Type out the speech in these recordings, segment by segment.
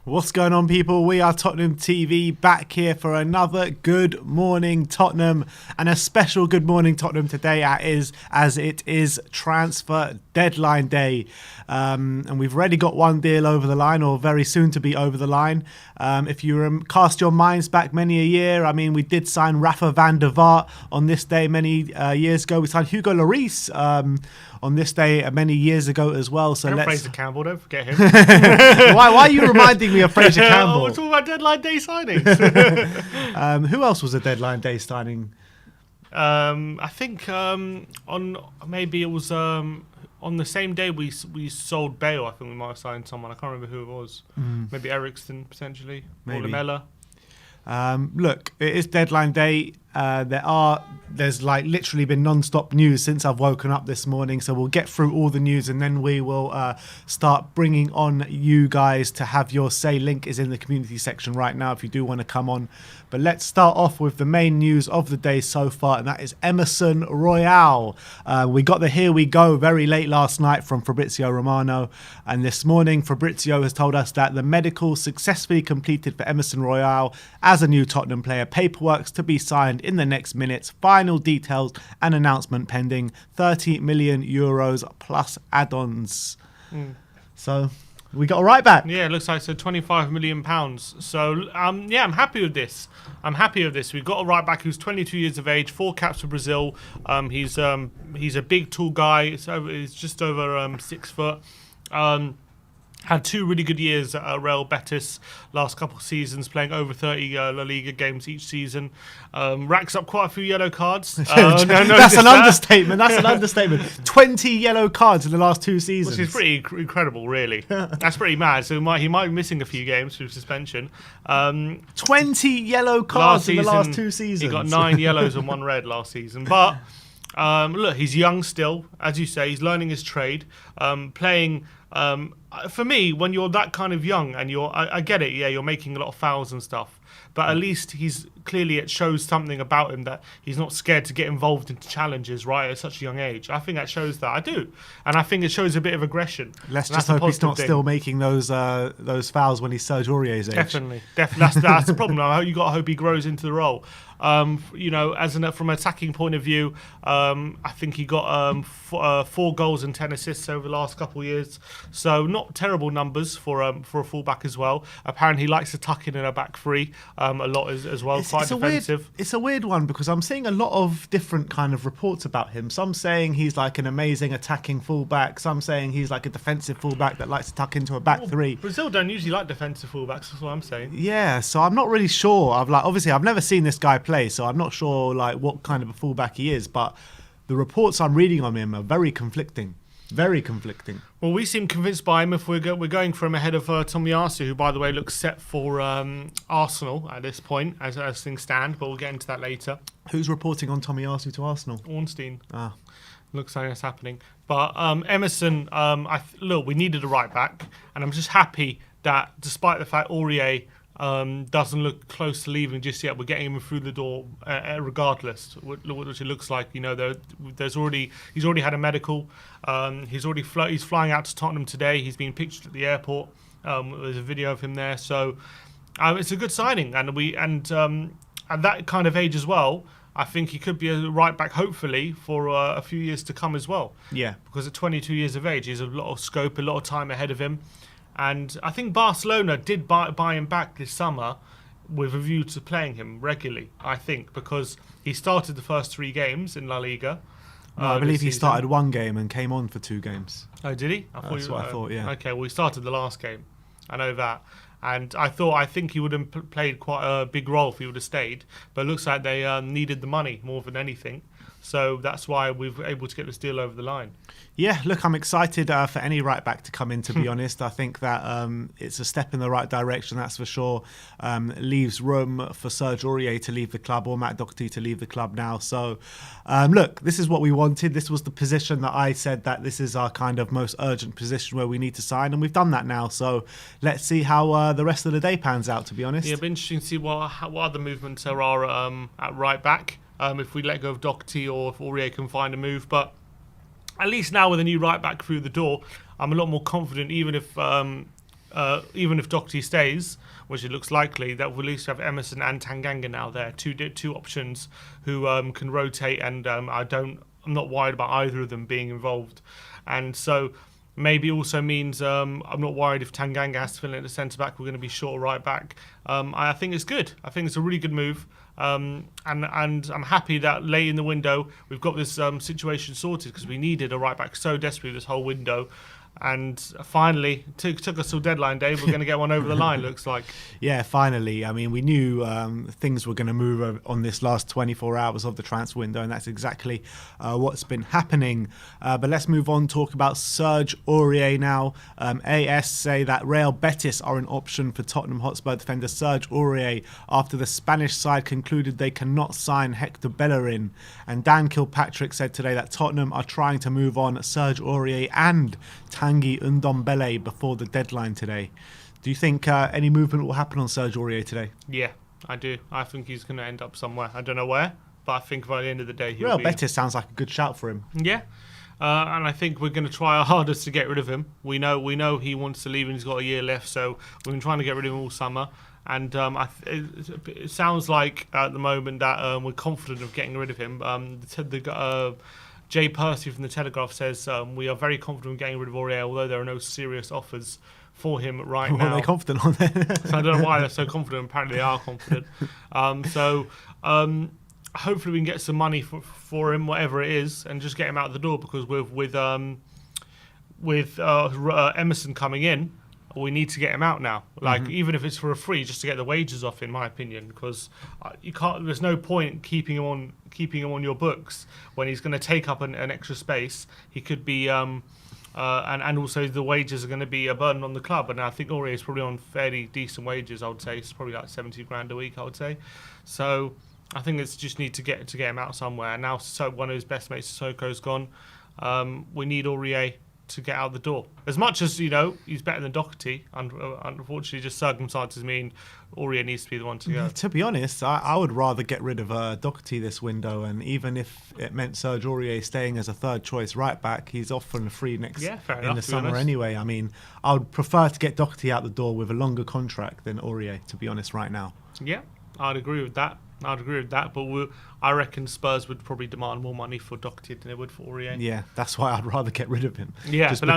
What's going on, people? We are Tottenham TV, back here for another Good Morning Tottenham, and a special Good Morning Tottenham today as it is transfer deadline day. And we've already got one deal over the line, or very soon to be over the line. If you cast your minds back many a year, I mean, we did sign Rafa van der Vaart on this day many years ago. We signed Hugo Lloris on this day many years ago as well. So let's... Fraser Campbell, don't forget him. Why are you reminding me of Fraser Campbell? We're talking about deadline day signings. Who else was a deadline day signing? I think on maybe it was on the same day we sold Bale. I think we might have signed someone. I can't remember who it was. Maybe Ericsson potentially. Maybe. Or Lamella. Look, it is deadline day. There's like literally been non-stop news since I've woken up this morning, so we'll get through all the news and then we will start bringing on you guys to have your say. Link is in the community section right now if you do want to come on. But let's start off with the main news of the day so far, and that is Emerson Royale. We got the here we go very late last night from Fabrizio Romano, and this morning Fabrizio has told us that the medical successfully completed for Emerson Royale as a new Tottenham player. Paperwork's to be signed in the next minutes. Final details and announcement pending. 30 million euros plus add-ons. So we got a right back. Yeah, it looks like so £25 million. So yeah, I'm happy with this. We've got a right back who's 22 years of age, 4 caps for Brazil. He's a big, tall guy. He's just over 6 foot. Had 2 really good years at Real Betis last couple of seasons, playing over 30 La Liga games each season. Racks up quite a few yellow cards. That's an understatement. That's an understatement. 20 yellow cards in the last 2 seasons. Which is pretty incredible, really. That's pretty mad. So he might be missing a few games through suspension. 20 yellow cards in the last 2 seasons. He got 9 yellows and 1 red last season. But look, he's young still. As you say, he's learning his trade. Playing... for me, when you're that kind of young and I get it, yeah, you're making a lot of fouls and stuff, but at least it shows something about him that he's not scared to get involved into challenges right at such a young age. I think that shows that. I do. And I think it shows a bit of aggression. Let's just hope he's not still making those fouls when he's Serge Aurier's age. Definitely. That's the problem. You got to hope he grows into the role. From an attacking point of view, I think he got 4 goals and 10 assists over the last couple of years. So not terrible numbers for a fullback as well. Apparently he likes to tuck in a back three a lot as well. Quite defensive. It's a weird one because I'm seeing a lot of different kind of reports about him. Some saying he's like an amazing attacking fullback. Some saying he's like a defensive fullback that likes to tuck into a back three. Brazil don't usually like defensive fullbacks. That's what I'm saying. Yeah, so I'm not really sure. Obviously I've never seen this guy play, so I'm not sure like what kind of a fullback he is, but the reports I'm reading on him are very conflicting. Very conflicting. Well, we seem convinced by him if we're going for him ahead of Tomiyasu, who, by the way, looks set for Arsenal at this point, as things stand, but we'll get into that later. Who's reporting on Tomiyasu to Arsenal? Ornstein. Looks like that's happening. But Emerson, look, we needed a right back, and I'm just happy that despite the fact Aurier doesn't look close to leaving just yet, we're getting him through the door regardless, which it looks like. You know, he's already had a medical. He's flying out to Tottenham today. He's been pictured at the airport. There's a video of him there, so it's a good signing. And at that kind of age as well, I think he could be a right back, hopefully, for a few years to come as well. Yeah, because at 22 years of age, he has a lot of scope, a lot of time ahead of him. And I think Barcelona did buy him back this summer with a view to playing him regularly, I think, because he started the first 3 games in La Liga. I believe he started 1 game and came on for 2 games. Oh, did he? That's what I thought, yeah. Okay, well, he started the last game. I know that. And I think he would have played quite a big role if he would have stayed. But it looks like they needed the money more than anything. So that's why we were able to get this deal over the line. Yeah, look, I'm excited for any right back to come in, to be honest. I think that it's a step in the right direction, that's for sure. Leaves room for Serge Aurier to leave the club or Matt Doherty to leave the club now. So, look, this is what we wanted. This was the position that I said that this is our kind of most urgent position where we need to sign, and we've done that now. So let's see how the rest of the day pans out, to be honest. Yeah, it'll be interesting to see what other movements there are at right back. If we let go of Doherty or if Aurier can find a move. But at least now with a new right back through the door, I'm a lot more confident, even if even if Doherty stays, which it looks likely, that we'll at least have Emerson and Tanganga now there, two options who can rotate, and I'm not worried about either of them being involved, and so maybe also means I'm not worried if Tanganga has to fill in at the centre back. We're going to be short right back. I think it's good. I think it's a really good move. And I'm happy that late in the window we've got this situation sorted, because we needed a right back so desperately this whole window. And finally, took us till deadline day. We're going to get one over the line, looks like. Yeah, finally. I mean, we knew things were going to move on this last 24 hours of the transfer window, and that's exactly what's been happening. But let's move on, talk about Serge Aurier now. AS say that Real Betis are an option for Tottenham Hotspur defender Serge Aurier after the Spanish side concluded they cannot sign Hector Bellerin. And Dan Kilpatrick said today that Tottenham are trying to move on Serge Aurier and Tanguy Ndombele before the deadline today. Do you think any movement will happen on Serge Aurier today? Yeah, I do. I think he's going to end up somewhere. I don't know where, but I think by the end of the day he'll Real be... Betis sounds like a good shout for him. Yeah, and I think we're going to try our hardest to get rid of him. We know he wants to leave and he's got a year left, so we've been trying to get rid of him all summer. And it sounds like at the moment that we're confident of getting rid of him. Jay Percy from The Telegraph says, we are very confident of getting rid of Aurier, although there are no serious offers for him right now. What are they confident on then? So I don't know why they're so confident. Apparently they are confident. Hopefully we can get some money for him, whatever it is, and just get him out the door, because with Emerson coming in, we need to get him out now. Even if it's for a free, just to get the wages off, in my opinion, because you can't. There's no point keeping him on your books when he's going to take up an extra space. He could be, and also the wages are going to be a burden on the club. And I think Aurier is probably on fairly decent wages. I would say it's probably like 70 grand a week. I would say. So I think it's just need to get him out somewhere. And now, so one of his best mates, Sissoko's gone. We need Aurier to get out the door. As much as, he's better than Doherty, unfortunately just circumstances mean Aurier needs to be the one to go. Yeah, to be honest, I would rather get rid of Doherty this window, and even if it meant Serge Aurier staying as a third choice right back, he's off on a free in the summer anyway. I mean, I would prefer to get Doherty out the door with a longer contract than Aurier, to be honest, right now. Yeah, I'd agree with that. But I reckon Spurs would probably demand more money for Doherty than they would for Aurier. Yeah, that's why I'd rather get rid of him. Yeah, just but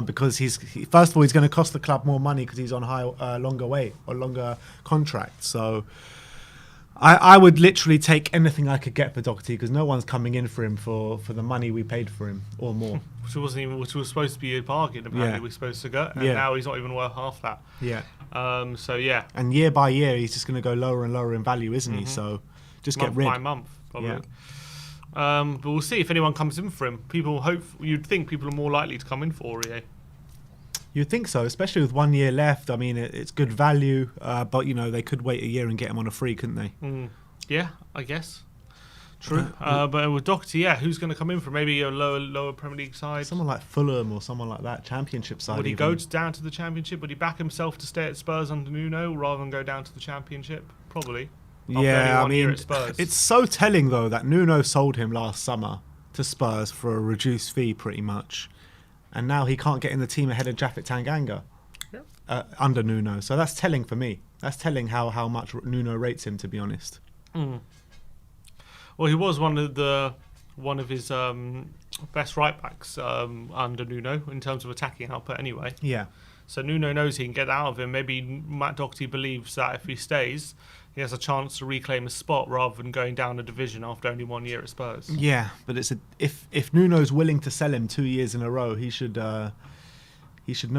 because, because first of all, he's going to cost the club more money because he's on longer contract. So I would literally take anything I could get for Doherty, because no one's coming in for him for the money we paid for him or more. Which was supposed to be a bargain, apparently. We're supposed to get, and now he's not even worth half that. Yeah. So yeah. And year by year, he's just going to go lower and lower in value, isn't he? So just get rid. Month by month, probably. Yeah. But we'll see if anyone comes in for him. You'd think people are more likely to come in for Aurier. You'd think so, especially with 1 year left. I mean, it's good value, but they could wait a year and get him on a free, couldn't they? Yeah, I guess. True. But with Doherty, who's going to come in for maybe a lower Premier League side? Someone like Fulham or someone like that, Championship side. Would he go down to the Championship? Would he back himself to stay at Spurs under Nuno rather than go down to the Championship? Probably. Yeah, I mean, it's so telling though that Nuno sold him last summer to Spurs for a reduced fee, pretty much, and now he can't get in the team ahead of Japhet Tanganga under Nuno. So that's telling for me. That's telling how much Nuno rates him, to be honest. Well, he was one of his best right backs under Nuno in terms of attacking output anyway. Yeah. So Nuno knows he can get out of him. Maybe Matt Doherty believes that if he stays, he has a chance to reclaim a spot rather than going down a division after only 1 year at Spurs. Yeah, but if Nuno's willing to sell him 2 years in a row, he should know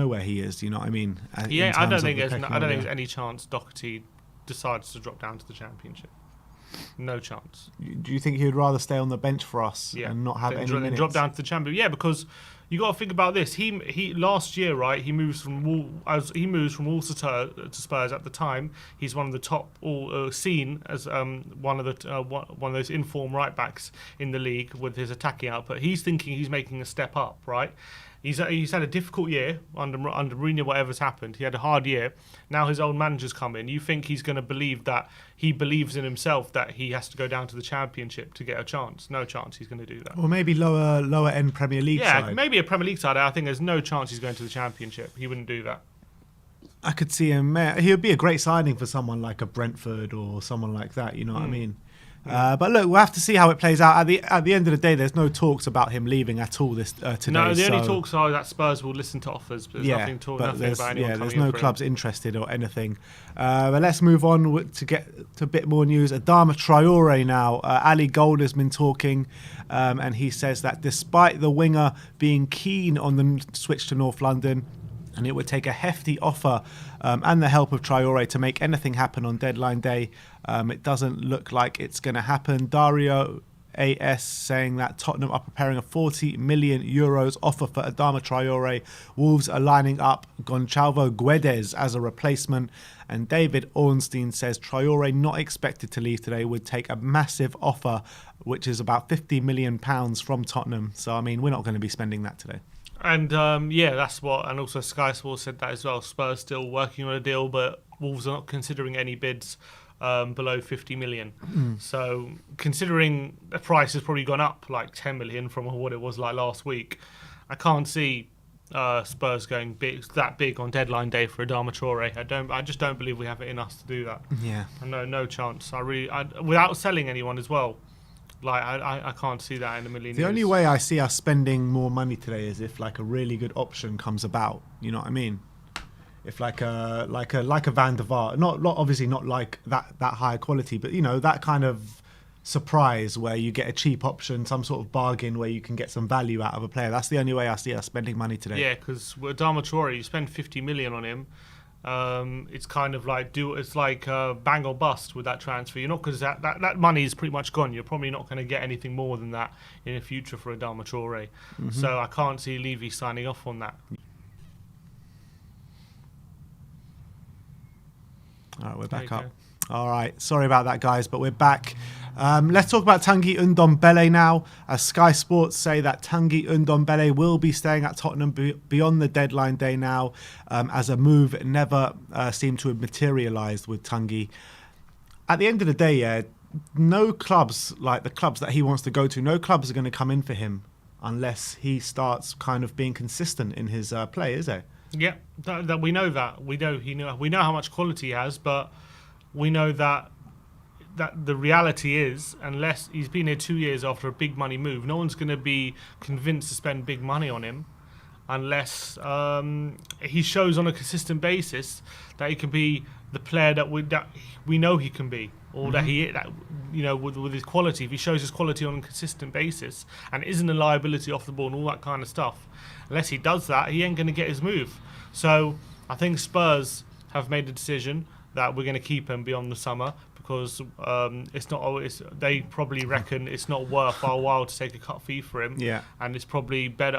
where he is. You know what I mean? Yeah, I don't think there's any chance Doherty decides to drop down to the Championship. No chance. Do you think he would rather stay on the bench for us and not have any minutes? Drop down to the Championship? Yeah, because you got to think about this. He last year, right? He moves from Ulster to Spurs. At the time, he's one of the top, seen as one of those informed right backs in the league with his attacking output. He's thinking he's making a step up, right? He's had a difficult year under Mourinho. Whatever's happened, he had a hard year. Now his old manager's come in. You think he's going to believe that he believes in himself that he has to go down to the Championship to get a chance? No chance he's going to do that. Or maybe lower end Premier League side. Yeah, maybe a Premier League side. I think there's no chance he's going to the Championship. He wouldn't do that. I could see him. He would be a great signing for someone like a Brentford or someone like that. You know what I mean? But look, we'll have to see how it plays out. At the end of the day, there's no talks about him leaving at all today. No, the only talks are that Spurs will listen to offers, but there's nothing about anyone there's coming no clubs interested or anything. But let's move on to get to a bit more news. Adama Traore now. Ali Gold has been talking, and he says that despite the winger being keen on the switch to North London, and it would take a hefty offer and the help of Traore to make anything happen on deadline day. It doesn't look like it's going to happen. Dario AS saying that Tottenham are preparing a €40 million offer for Adama Traore. Wolves are lining up Gonçalves Guedes as a replacement. And David Ornstein says Traore, not expected to leave today, would take a massive offer, which is about £50 million from Tottenham. So, I mean, we're not going to be spending that today. And that's what, and also Sky Sports said that as well. Spurs still working on a deal, but Wolves are not considering any bids below 50 million. So considering the price has probably gone up like 10 million from what it was like last week, I can't see Spurs going that big on deadline day for Adama Traore. I just don't believe we have it in us to do that. Yeah. No chance. Without selling anyone as well. I can't see that in a million years. The only way I see us spending more money today is if like a really good option comes about. You know what I mean? If like a Van der Vaart, not obviously not like that high quality, but you know, that kind of surprise where you get a cheap option, some sort of bargain where you can get some value out of a player. That's the only way I see us spending money today. Yeah, because with Adama Traore, you spend 50 million on him. It's kind of like bang or bust with that transfer. You're not, because that money is pretty much gone. You're probably not going to get anything more than that in the future for Adama Traore. So I can't see Levy signing off on that. All right, we're back up. All right, sorry about that, guys, but we're back. Let's talk about Tanguy Ndombele now. As Sky Sports say that Tanguy Ndombele will be staying at Tottenham beyond the deadline day now, as a move never seemed to have materialised with Tanguy. At the end of the day, no clubs, like the clubs that he wants to go to, no clubs are going to come in for him unless he starts kind of being consistent in his play, is there? Yeah, that we know that. We know how much quality he has, but we know that the reality is, unless he's been here 2 years after a big money move, no one's going to be convinced to spend big money on him unless he shows on a consistent basis that he can be the player that we know he can be, or with his quality. If he shows his quality on a consistent basis and isn't a liability off the ball and all that kind of stuff, unless he does that, he ain't going to get his move. So I think Spurs have made a decision that we're going to keep him beyond the summer, because they probably reckon it's not worth our while to take a cut fee for him. Yeah. And it's probably better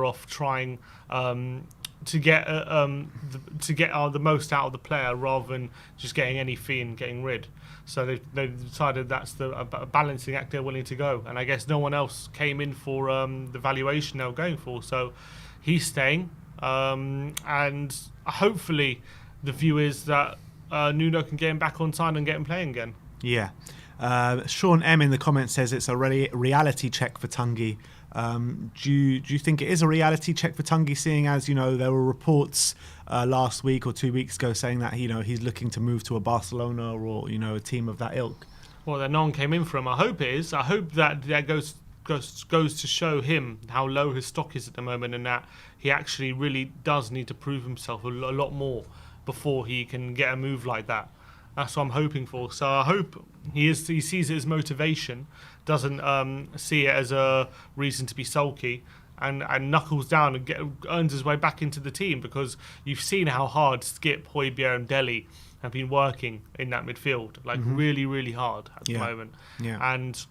off trying to get the most out of the player rather than just getting any fee and getting rid. So they've decided that's a balancing act they're willing to go, and I guess no one else came in for the valuation they were going for. So he's staying, and hopefully the view is that Nuno can get him back on side and get him playing again. Yeah. Sean M in the comments says it's a reality check for Tanguy. Do you think it is a reality check for Tanguy, seeing as, you know, there were reports last week or 2 weeks ago saying that, you know, he's looking to move to a Barcelona or, you know, a team of that ilk? Well, that no one came in for him. I hope it is. I hope that goes to show him how low his stock is at the moment, and that he actually really does need to prove himself a lot more before he can get a move like that. That's what I'm hoping for. So I hope he sees it as motivation, doesn't see it as a reason to be sulky, and knuckles down and earns his way back into the team, because you've seen how hard Skip, Højbjerg and Dele have been working in that midfield, really, really hard at the moment. Yeah. And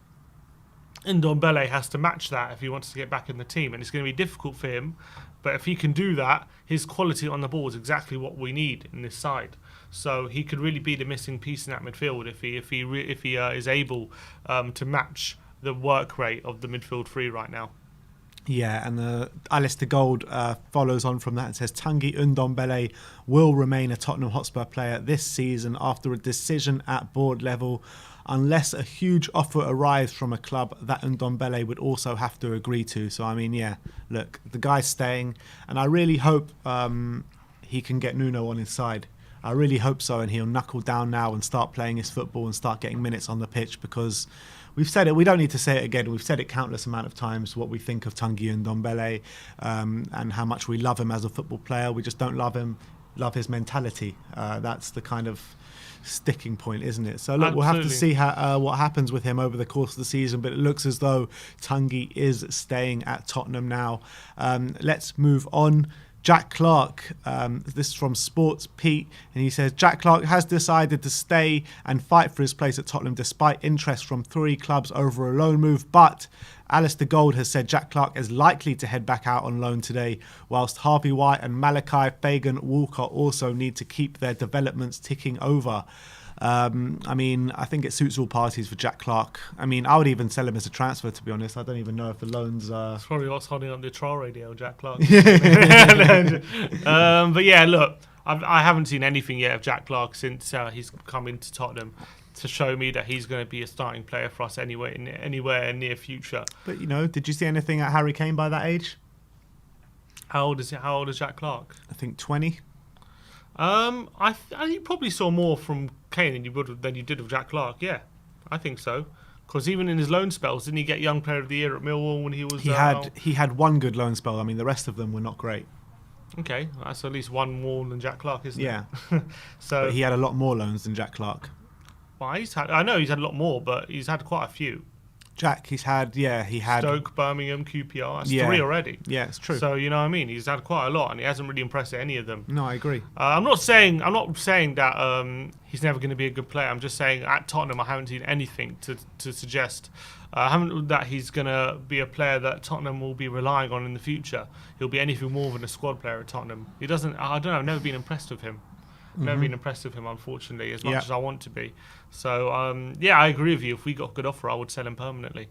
Ndombele has to match that if he wants to get back in the team, and it's going to be difficult for him. But if he can do that, his quality on the ball is exactly what we need in this side. So he could really be the missing piece in that midfield if he is able to match the work rate of the midfield three right now. Yeah, and Alistair Gold follows on from that and says Tanguy Ndombele will remain a Tottenham Hotspur player this season after a decision at board level, unless a huge offer arrives from a club that Ndombele would also have to agree to. So, I mean, yeah, look, the guy's staying, and I really hope he can get Nuno on his side. I really hope so, and he'll knuckle down now and start playing his football and start getting minutes on the pitch, because we've said it, we don't need to say it again, we've said it countless amount of times, what we think of Tanguy Ndombele, and how much we love him as a football player. We just don't love his mentality. That's the kind of sticking point, isn't it? So look, we'll have to see what happens with him over the course of the season, but it looks as though Tanguy is staying at Tottenham now. Let's move on. Jack Clark, this is from Sports Pete, and he says Jack Clark has decided to stay and fight for his place at Tottenham despite interest from 3 clubs over a loan move, but Alistair Gold has said Jack Clark is likely to head back out on loan today, whilst Harvey White and Malachi Fagan Walcott also need to keep their developments ticking over. I mean, I think it suits all parties for Jack Clark. I mean, I would even sell him as a transfer, to be honest. I don't even know if the loans are... It's probably what's holding up the trial radio, Jack Clark. But yeah, look, I haven't seen anything yet of Jack Clark since he's come into Tottenham to show me that he's going to be a starting player for us anywhere in near future. But, you know, did you see anything at Harry Kane by that age? How old is Jack Clark? I think 20. You probably saw more from Kane than you did of Jack Clark. Yeah, I think so. Because even in his loan spells, didn't he get Young Player of the Year at Millwall when he was? He had one good loan spell. I mean, the rest of them were not great. Okay, that's at least one more than Jack Clark, isn't it? Yeah. So but he had a lot more loans than Jack Clark. Well, I know he's had a lot more, but he's had quite a few. Jack, he had Stoke, Birmingham, QPR. That's 3 already. Yeah, it's true. So you know what I mean. He's had quite a lot, and he hasn't really impressed any of them. No, I agree. I'm not saying that he's never going to be a good player. I'm just saying at Tottenham, I haven't seen anything to suggest that he's going to be a player that Tottenham will be relying on in the future. He'll be anything more than a squad player at Tottenham. He doesn't. I don't know. I've never been impressed with him. Never been impressed with him, unfortunately, as much as I want to be. So, I agree with you. If we got a good offer, I would sell him permanently.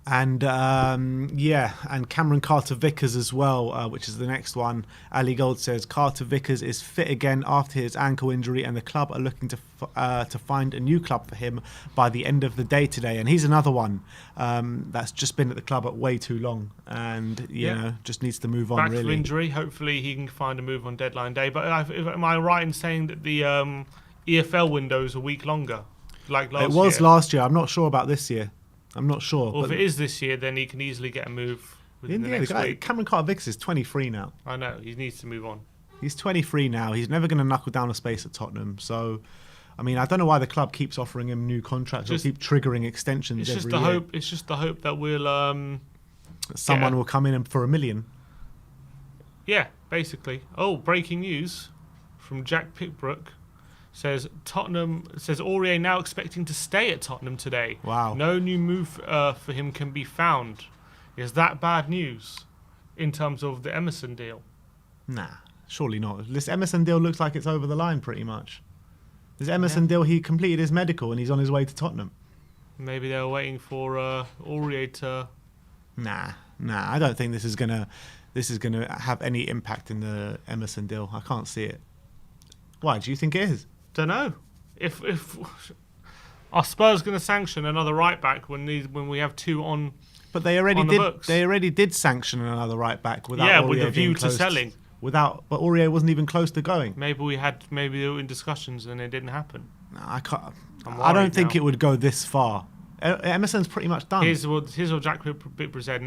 And and Cameron Carter-Vickers as well, which is the next one. Ali Gold says Carter-Vickers is fit again after his ankle injury, and the club are looking to find a new club for him by the end of the day today. And he's another one that's just been at the club at way too long, and you know, just needs to move on. Back really. from injury. Hopefully, he can find a move on deadline day. But am I right in saying that the EFL window is a week longer, like last year? It was last year. I'm not sure about this year. I'm not sure. Well, if it is this year, then he can easily get a move within the next week. Cameron Carter-Vickers is 23 now. I know. He needs to move on. He's 23 now. He's never going to knuckle down a space at Tottenham. So, I mean, I don't know why the club keeps offering him new contracts or keep triggering extensions every year. It's just the hope that we'll... someone will come in for $1 million. Yeah, basically. Oh, breaking news from Jack Pickbrook. Says Aurier now expecting to stay at Tottenham today. Wow. No new move for him can be found. Is that bad news in terms of the Emerson deal? Nah, surely not. This Emerson deal looks like it's over the line pretty much. This Emerson deal, he completed his medical and he's on his way to Tottenham. Maybe they were waiting for Aurier to... Nah, I don't think this is gonna have any impact in the Emerson deal. I can't see it. Why, do you think it is? Don't know. If are Spurs going to sanction another right back when we have 2 on? But they already did. Books? They already did sanction another right back without. Yeah, with a view to selling. But Aurier wasn't even close to going. Maybe they were in discussions and it didn't happen. No, I can't. I don't think it would go this far. Emerson's pretty much done. Here's what Jack Pickbrook said.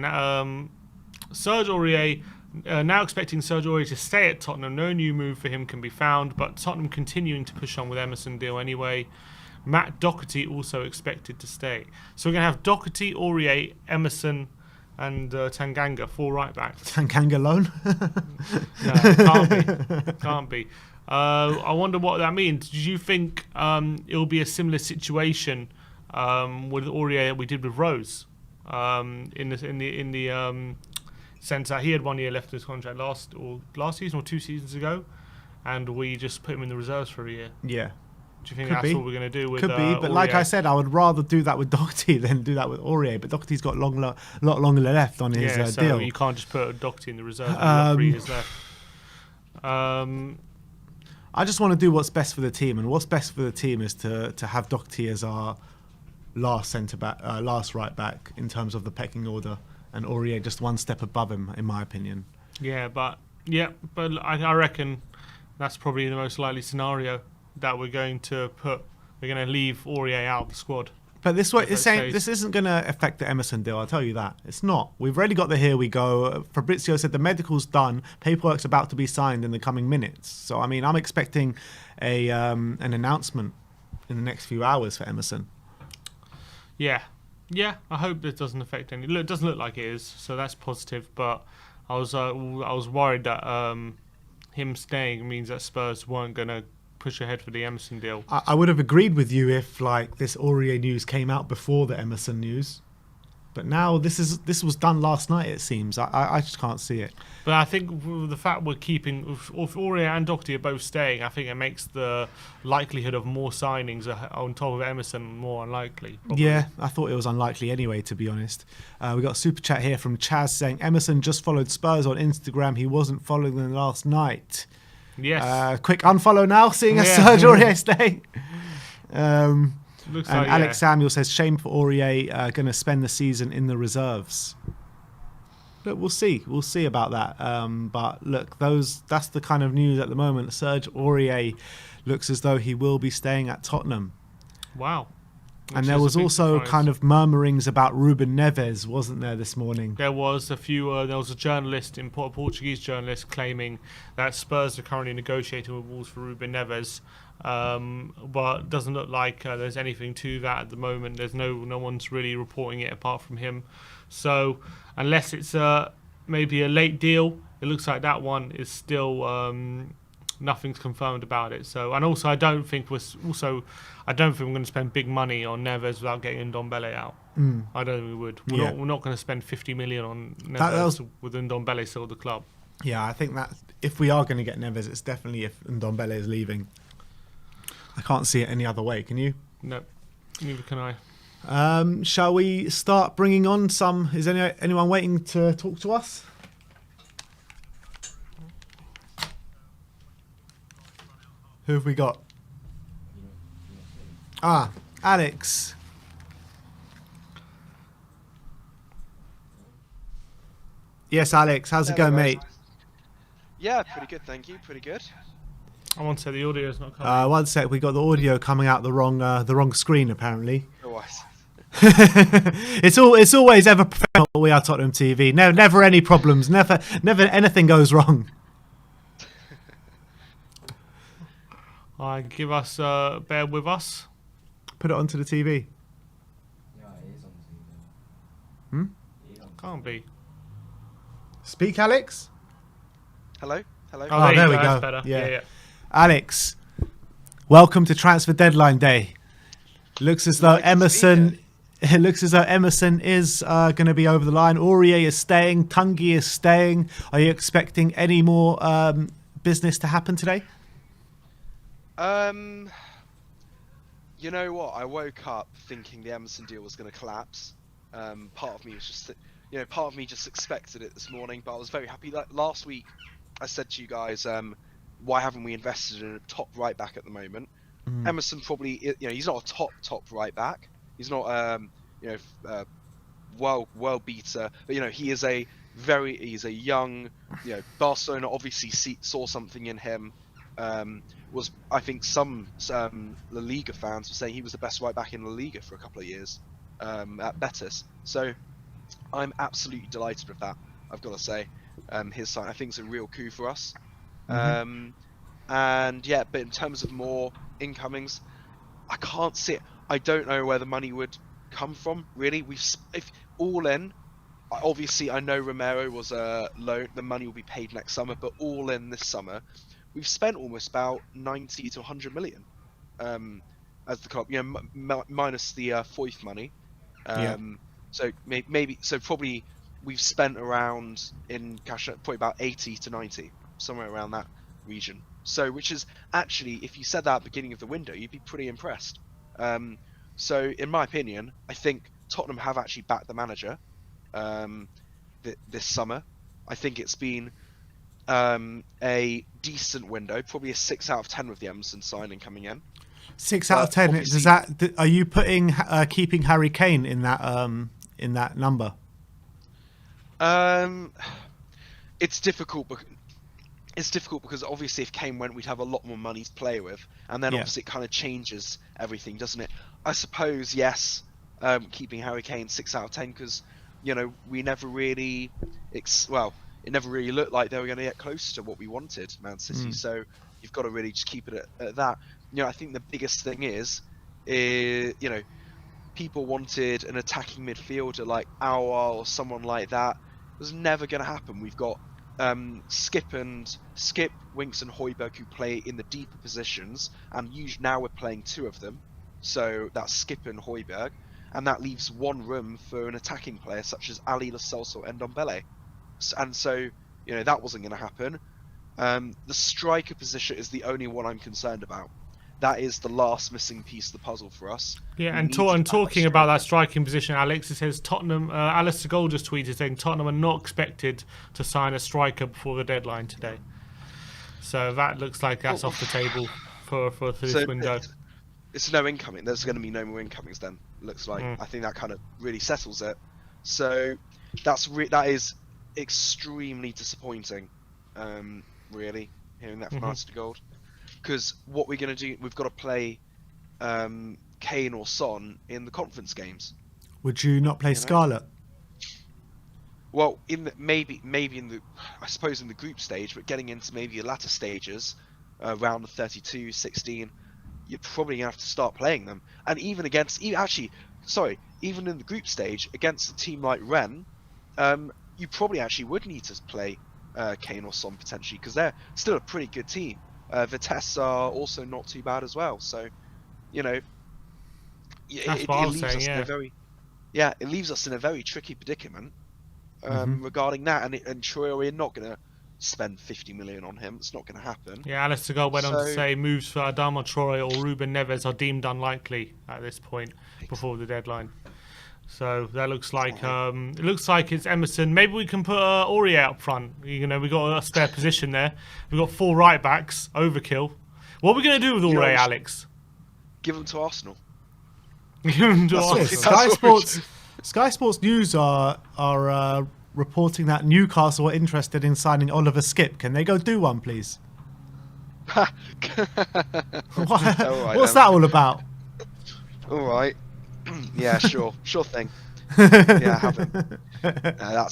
Serge Aurier. Now expecting Serge Aurier to stay at Tottenham. No new move for him can be found, but Tottenham continuing to push on with Emerson deal anyway. Matt Doherty also expected to stay. So we're going to have Doherty, Aurier, Emerson and Tanganga, 4 right backs. Tanganga loan? No, can't be. I wonder what that means. Do you think it'll be a similar situation with Aurier that we did with Rose in the sense that he had 1 year left of his contract last season or 2 seasons ago, and we just put him in the reserves for a year? Yeah. Do you think that's what we're going to do with Could be, but Aurier? like I said, I would rather do that with Doherty than do that with Aurier. But Doherty's got a lot longer left on his so deal. You can't just put Doherty in the reserve and 3 years left. I just want to do what's best for the team, and what's best for the team is to have Doherty as our last last right back in terms of the pecking order, and Aurier just one step above him, in my opinion. Yeah, but Yeah, but I reckon that's probably the most likely scenario that we're going to leave Aurier out of the squad. But this isn't going to affect the Emerson deal. I'll tell you that it's not. We've already got the here we go. Fabrizio said the medical's done. Paperwork's about to be signed in the coming minutes. So I mean, I'm expecting an announcement in the next few hours for Emerson. Yeah. I hope this doesn't affect any. Look, it doesn't look like it is, so that's positive. But I was worried that him staying means that Spurs weren't going to push ahead for the Emerson deal. I would have agreed with you if like this Aurier news came out before the Emerson news, but now this was done last night. It seems I just can't see it. But I think the fact we're keeping, if Aurier and Doherty are both staying, I think it makes the likelihood of more signings on top of Emerson more unlikely. Probably. Yeah, I thought it was unlikely anyway, to be honest. We got a super chat here from Chaz saying Emerson just followed Spurs on Instagram. He wasn't following them last night. Yes. Quick unfollow now, seeing as Serge Aurier staying. And Looks like, Alex yeah. Samuel says, shame for Aurier, going to spend the season in the reserves. Look, we'll see. We'll see about that. But look, that's the kind of news at the moment. Serge Aurier looks as though he will be staying at Tottenham. Wow. And there was also kind of murmurings about Ruben Neves, wasn't there, this morning? There was a few. There was a journalist, a Portuguese journalist, claiming that Spurs are currently negotiating with Wolves for Ruben Neves, but it doesn't look like there's anything to that at the moment. There's no one's really reporting it apart from him. So unless it's maybe a late deal, it looks like that one is still. Nothing's confirmed about it. So, and also, I don't think we're going to spend big money on Neves without getting Ndombele out. I don't think we would. We're not going to spend 50 million on Neves with Ndombele still at the club. Yeah, I think that if we are going to get Neves, it's definitely if Ndombele is leaving. I can't see it any other way. Can you? No, neither can I. Shall we start bringing on some? Is anyone waiting to talk to us? Who have we got? Alex. Yes, Alex. How's it going, mate? Yeah, pretty good, thank you. Pretty good. I want to say the audio is not coming. One sec. We got the audio coming out the wrong screen, apparently. Otherwise. It's always ever professional. We are Tottenham TV. No, never any problems. Never anything goes wrong. Give us, bear with us. Put it onto the TV. Yeah, it is on TV. Can't be. Speak, Alex. Hello? Oh, there we go. That's better. Yeah. Alex, welcome to Transfer Deadline Day. Looks as though Emerson. It looks as though Emerson is going to be over the line. Aurier is staying. Tungi is staying. Are you expecting any more business to happen today? You know what? I woke up thinking the Emerson deal was going to collapse. Part of me was just, part of me just expected it this morning, but I was very happy. Like last week, I said to you guys, why haven't we invested in a top right back at the moment? Emerson probably, he's not a top right back. He's not, world beater, but he is he's a young, Barcelona obviously saw something in him. I think some La Liga fans were saying he was the best right back in La Liga for a couple of years at Betis. So I'm absolutely delighted with that. I've got to say, his sign I think is a real coup for us. And yeah, but in terms of more incomings, I can't see it. I don't know where the money would come from. Really, if all in. Obviously, I know Romero was a loan. The money will be paid next summer, but all in this summer. We've spent almost about 90 to 100 million as the club, minus the Foyth money. So probably we've spent around in cash probably about 80 to 90, somewhere around that region. So which is actually, if you said that at the beginning of the window, you'd be pretty impressed. So in my opinion, I think Tottenham have actually backed the manager this summer. I think it's been a decent window, probably a 6 out of 10 with the Emerson signing coming in. 6 out of 10. Does that? Are you putting keeping Harry Kane in that number? It's difficult, but it's difficult because obviously if Kane went, we'd have a lot more money to play with, and then Yeah. obviously it kind of changes everything, doesn't it? I suppose yes, keeping Harry Kane 6 out of 10 because we never really, it never really looked like they were going to get close to what we wanted, Man City. So you've got to really just keep it at that. I think the biggest thing is people wanted an attacking midfielder like Aouar or someone like that. It was never going to happen. We've got Skip, Winks, and Højbjerg who play in the deeper positions, and now we're playing 2 of them. So that's Skip and Højbjerg, and that leaves one room for an attacking player such as Ali, Lo Celso, and Ndombele. And so that wasn't going to happen. The striker position is the only one I'm concerned about. That is the last missing piece of the puzzle for us. Yeah, and talking about that striking position, Alex, it says Tottenham. Alistair Gold just tweeted saying Tottenham are not expected to sign a striker before the deadline today. So that looks like that's off the table for this window. It's no incoming. There's going to be no more incomings then. Looks like. I think that kind of really settles it. So that is extremely disappointing. Really, hearing that from Alistair Gold. Because what we're going to do, we've got to play Kane or Son in the conference games. Would you not play Scarlett? Well, maybe in the, I suppose in the group stage, but getting into maybe the latter stages, round of 32, 16, you're probably going to have to start playing them. And even in the group stage, against a team like Rennes, you probably actually would need to play Kane or Son potentially, because they're still a pretty good team. Vitesse are also not too bad as well, so it leaves us in a very tricky predicament regarding that, and Troy, we're not going to spend 50 million on him. It's not going to happen. Yeah, Alistair Gold went on to say moves for Adama Traore or Ruben Neves are deemed unlikely at this point before the deadline. So that looks like it's Emerson. Maybe we can put Aurier up front. We got a spare position there. We've got 4 right backs. Overkill. What are we going to do with Aurier, Alex? Give them to Arsenal. Sky Sports News are reporting that Newcastle are interested in signing Oliver Skip. Can they go do one, please? What's that all about? All right. Yeah, sure thing. Yeah, have him.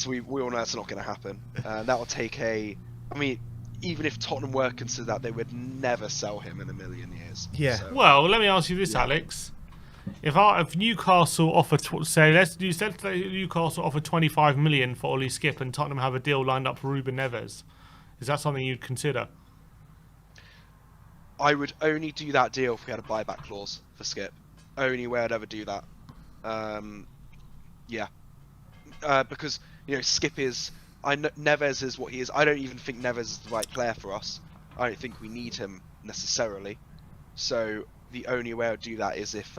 We all know that's not going to happen. That will take even if Tottenham were considered that, they would never sell him in a million years. Yeah. So, well, let me ask you this, Alex. If Newcastle offer, let's Newcastle offer 25 million for Ollie Skip, and Tottenham have a deal lined up for Ruben Neves, is that something you'd consider? I would only do that deal if we had a buyback clause for Skip. Only way I'd ever do that. Because Skip is. Neves is what he is. I don't even think Neves is the right player for us. I don't think we need him necessarily. So the only way I'd do that is if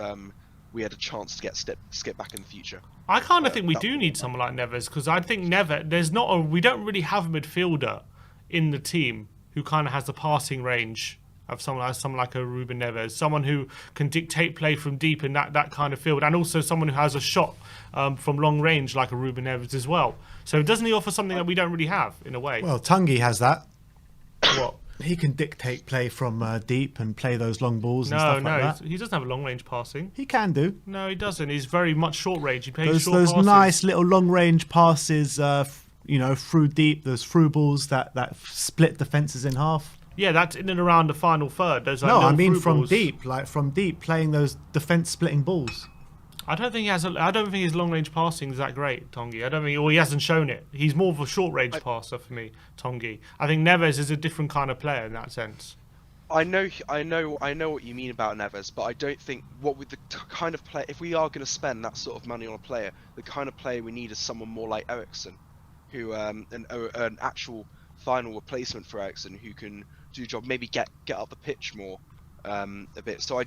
we had a chance to get Skip back in the future. I kind of think we do need someone like Neves, because I think we don't really have a midfielder in the team who kind of has the passing range of someone like a Ruben Neves, someone who can dictate play from deep in that kind of field, and also someone who has a shot from long range like a Ruben Neves as well. So doesn't he offer something that we don't really have in a way? Well, Tungi has that. What? He can dictate play from deep and play those long balls and stuff like that. He doesn't have a long range passing. He can do. No, he doesn't. He's very much short range. He plays short those passes. nice little long range passes, through deep. Those through balls that split defenses in half. Yeah, that's in and around the final third. Those I mean from balls. deep, playing those defense splitting balls. I don't think his long range passing is that great, Tongi. I don't think, or he hasn't shown it. He's more of a short range passer for me, Tongi. I think Neves is a different kind of player in that sense. I know what you mean about Neves, but I don't think with the kind of player, if we are going to spend that sort of money on a player, the kind of player we need is someone more like Emerson, who an actual final replacement for Emerson who can do the job, maybe get up the pitch more a bit. So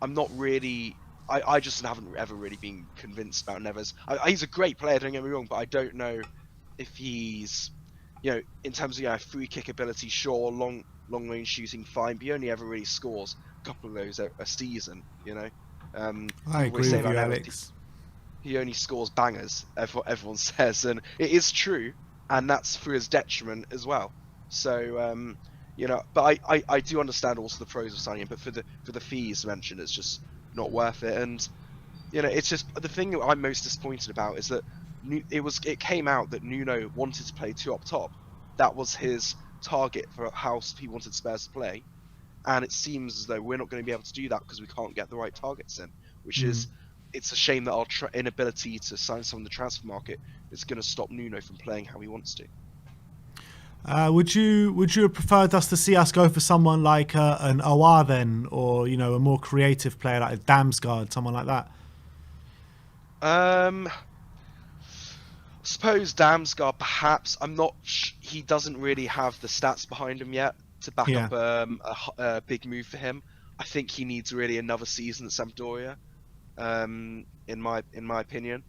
I'm not really. I just haven't ever really been convinced about Neves. He's a great player, don't get me wrong, but I don't know if he's, in terms of free kick ability, sure, long range shooting, fine, but he only ever really scores a couple of those a season, I agree with you, Alex. He only scores bangers, everyone says, and it is true, and that's for his detriment as well. So but I do understand also the pros of signing him, but for the fees mentioned, it's just not worth it. And it's just the thing that I'm most disappointed about is that it came out that Nuno wanted to play 2 up top. That was his target for how he wanted Spurs to play, and it seems as though we're not going to be able to do that because we can't get the right targets in, which is it's a shame that our inability to sign someone in the transfer market is going to stop Nuno from playing how he wants to. Would you have preferred us to see us go for someone like an OR then, or a more creative player like a Damsgaard, someone like that? Suppose Damsgaard, perhaps. I'm not. He doesn't really have the stats behind him yet to back up a big move for him. I think he needs really another season at Sampdoria, in my opinion.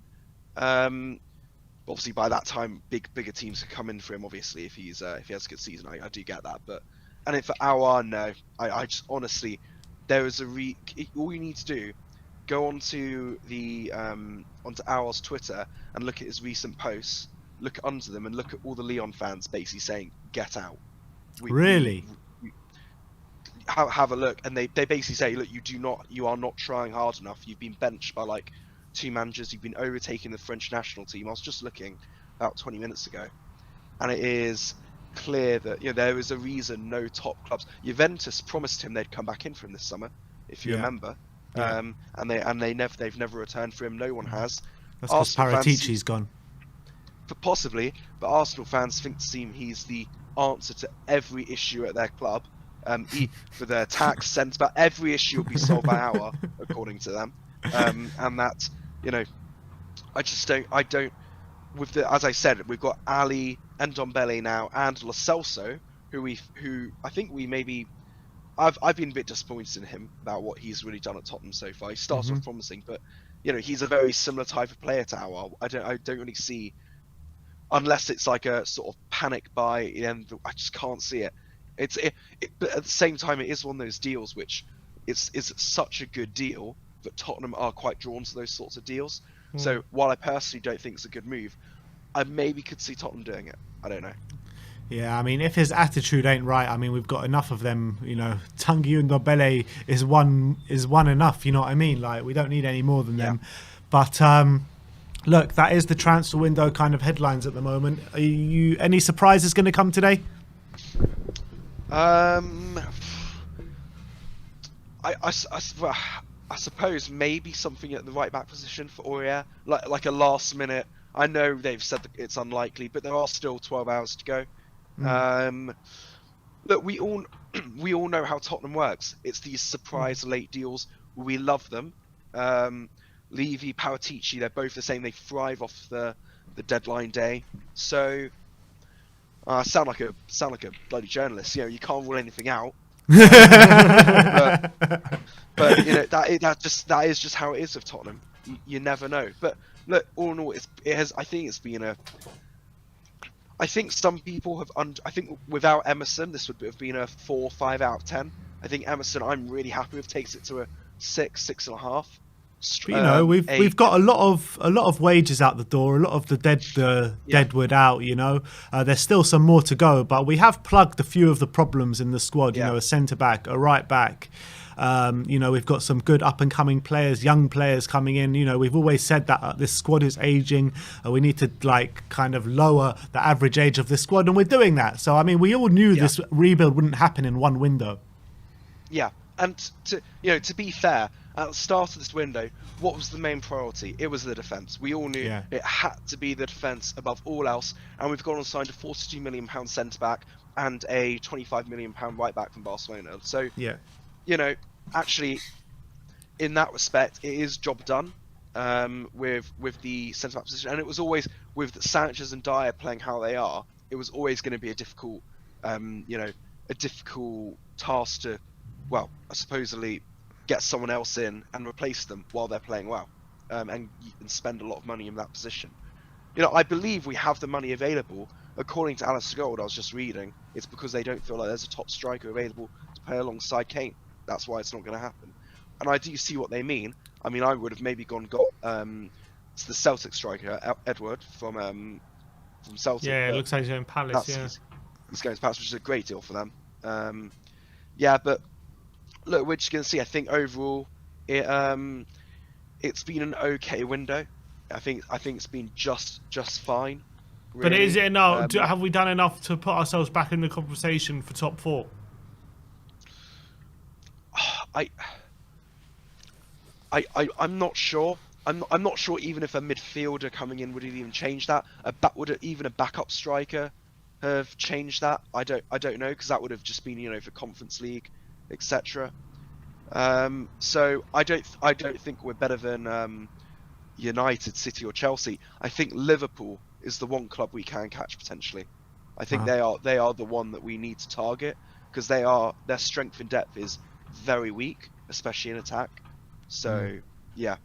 Obviously, by that time, bigger teams could come in for him. Obviously, if he has a good season, I do get that. And then for Aouar, no, I just honestly, there is all you need to do, go onto onto Aouar's Twitter and look at his recent posts, look under them, and look at all the Lyon fans basically saying "get out." Really? Have a look, and they basically say, look, you are not trying hard enough. You've been benched by like 2 managers. You've been overtaking the French national team. I was just looking about 20 minutes ago, and it is clear that there is a reason no top clubs. Juventus promised him they'd come back in for him this summer, if you remember. And they've never returned for him. No one has. That's because Paratici's gone. Possibly, but Arsenal fans seem he's the answer to every issue at their club. For their tax, sense, but every issue will be solved by Aouar, according to them. And that, I don't. As I said, we've got Ali and Ndombele now, and Lo Celso, who I think we maybe. I've been a bit disappointed in him about what he's really done at Tottenham so far. He starts off promising, but he's a very similar type of player to Aouar. I don't really see, unless it's like a sort of panic buy, and I just can't see it. But at the same time, it is one of those deals which is such a good deal that Tottenham are quite drawn to those sorts of deals. So while I personally don't think it's a good move, I maybe could see Tottenham doing it. I don't know. Yeah, I mean, if his attitude ain't right, I mean, we've got enough of them. Tanguy and Ndombele is one enough. You know what I mean? Like, we don't need any more than them. But look, that is the transfer window kind of headlines at the moment. Are you any surprises going to come today? I suppose maybe something at the right back position for Aurier, like a last minute. I know they've said that it's unlikely, but there are still 12 hours to go. Look, we all know how Tottenham works. It's these surprise late deals. We love them. Levy, Paratici, they're both the same. They thrive off the deadline day. So. I sound like a bloody journalist. You can't rule anything out. but that is just how it is with Tottenham. You never know. But look, all in all, I think it's been I think some people have. I think without Emerson, this would have been a 4 or 5 out of 10. I think Emerson, I'm really happy with, takes it to a 6.5. But, we've got a lot of wages out the door, a lot of the deadwood out. There's still some more to go, but we have plugged a few of the problems in the squad. A centre back, a right back. We've got some good up and coming players, young players coming in. We've always said that this squad is aging. We need to kind of lower the average age of this squad, and we're doing that. So I mean, we all knew this rebuild wouldn't happen in one window. Yeah, and to be fair, at the start of this window, what was the main priority? It was the defence. We all knew it had to be the defence above all else, and we've gone and signed a £42 million centre-back and a £25 million right back from Barcelona. So, actually, in that respect, it is job done with the centre-back position. And it was always, with Sanchez and Dyer playing how they are, it was always going to be a difficult task to, supposedly get someone else in and replace them while they're playing well, and spend a lot of money in that position. I believe we have the money available. According to Alistair Gold, I was just reading, it's because they don't feel like there's a top striker available to play alongside Kane. That's why it's not going to happen. And I do see what they mean. I mean, I would have maybe got it's the Celtic striker, Edward from Celtic. Yeah, it looks like he's in Palace. he's going to Palace, which is a great deal for them. Yeah, but look, we're just going to see. I think overall, it's been an okay window. I think it's been just fine. But Really. is it enough? Have we done enough to put ourselves back in the conversation for top 4? I'm not sure. I'm not sure even if a midfielder coming in would have even changed that. Would even a backup striker have changed that? I don't know, because that would have just been for Conference League, etc. So I don't think we're better than United, City, or Chelsea. I think Liverpool is the one club we can catch potentially. I think they are the one that we need to target, because their strength in depth is very weak, especially in attack. So yeah,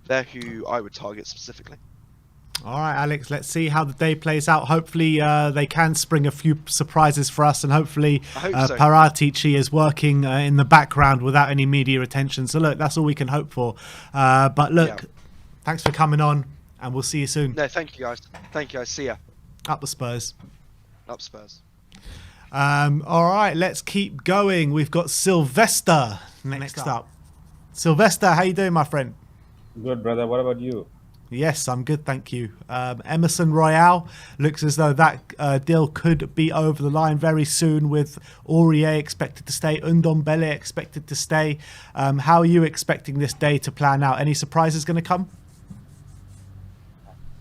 they're who I would target specifically. All right, Alex, let's see how the day plays out. Hopefully they can spring a few surprises for us, and hopefully I hope so. Paratici is working in the background without any media attention. So look, that's all we can hope for. But look, thanks for coming on, and we'll see you soon. No, thank you guys. See ya. Up the Spurs. Up Spurs. All right, let's keep going. We've got Sylvester next up. Sylvester, how you doing, my friend? Good, brother. What about you? Yes, I'm good, thank you. Emerson Royale looks as though that deal could be over the line very soon, with Aurier expected to stay, Ndombele expected to stay. How are you expecting this day to plan out? Any surprises going to come?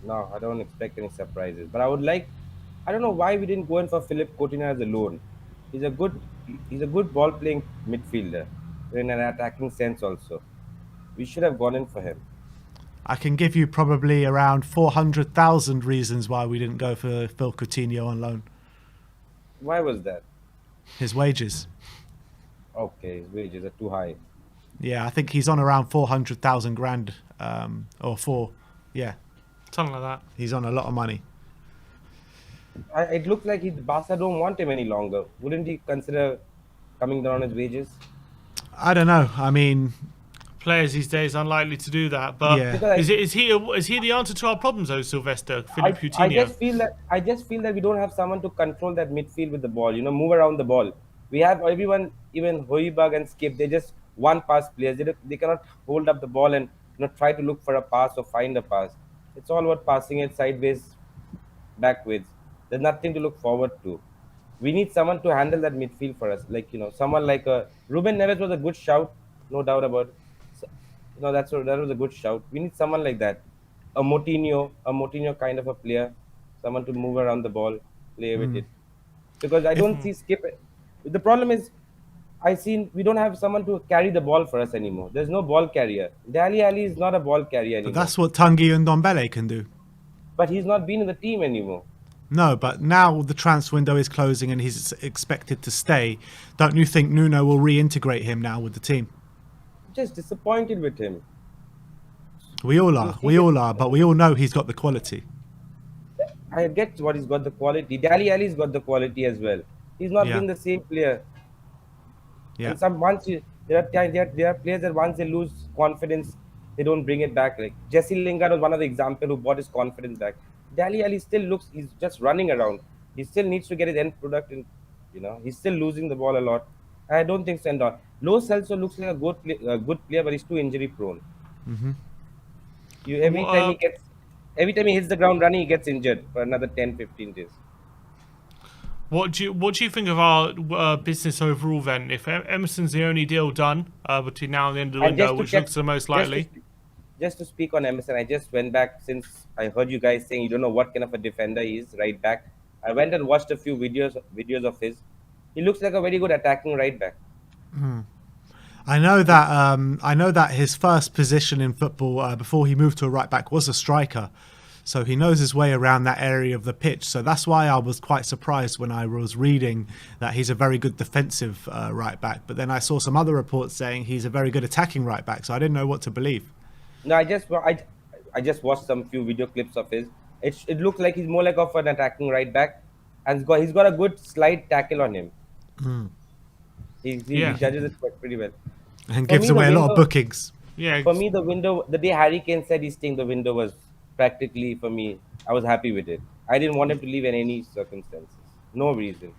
No, I don't expect any surprises. But I don't know why we didn't go in for Philippe Coutinho as a loan. He's a good ball-playing midfielder in an attacking sense also. We should have gone in for him. I can give you probably around 400,000 reasons why we didn't go for Phil Coutinho on loan. Why was that? His wages. Okay, his wages are too high. Yeah, I think he's on around 400,000 grand, Something like that. He's on a lot of money. It looks like Barca don't want him any longer. Wouldn't he consider coming down on his wages? I don't know. I mean, Players these days unlikely to do that, but Yeah. is he the answer to our problems though, Sylvester? Philippe I Coutinho. just feel that we don't have someone to control that midfield with the ball. Move around the ball. We have everyone, even Højbjerg and Skip. They're just one pass players. They cannot hold up the ball and try to look for a pass or find a pass. It's all about passing it sideways, backwards. There's nothing to look forward to. We need someone to handle that midfield for us. Someone like Ruben Neves was a good shout, no doubt about it. That was a good shout. We need someone like that, a Moutinho kind of a player, someone to move around the ball, play with it. Because I don't see Skip. The problem is, we don't have someone to carry the ball for us anymore. There's no ball carrier. Dali Ali is not a ball carrier anymore. but that's what Tanguy and Ndombele can do. But he's not been in the team anymore. No, but now the transfer window is closing and he's expected to stay. Don't you think Nuno will reintegrate him now with the team? Just disappointed with him. We all are, but we all know he's got the quality. I get what he's got the quality. Dali Ali's got the quality as well. He's not been the same player. Yeah. And there are players that once they lose confidence, they don't bring it back. Like Jesse Lingard was one of the examples who brought his confidence back. Dali Ali still he's just running around. He still needs to get his end product in. He's still losing the ball a lot. I don't think so. Lo Celso looks like a good player, but he's too injury prone. Mm-hmm. Every time he hits the ground running, he gets injured for another 10-15 days. What do you think of our business overall then? If Emerson's the only deal done between now and the end of the window, which looks the most likely. Just to speak on Emerson, I just went back since I heard you guys saying you don't know what kind of a defender he is, right back. I went and watched a few videos of his. He looks like a very good attacking right back. I know that his first position in football before he moved to a right back was a striker. So he knows his way around that area of the pitch. So that's why I was quite surprised when I was reading that he's a very good defensive right back. But then I saw some other reports saying he's a very good attacking right back. So I didn't know what to believe. No, I just watched some few video clips of his. It looks like he's more like of an attacking right back, and he's got a good slide tackle on him. He judges it pretty well. And gives away a lot of bookings. Yeah. For me, the day Harry Kane said he's staying, the window was practically, for me, I was happy with it. I didn't want him to leave in any circumstances. No reason.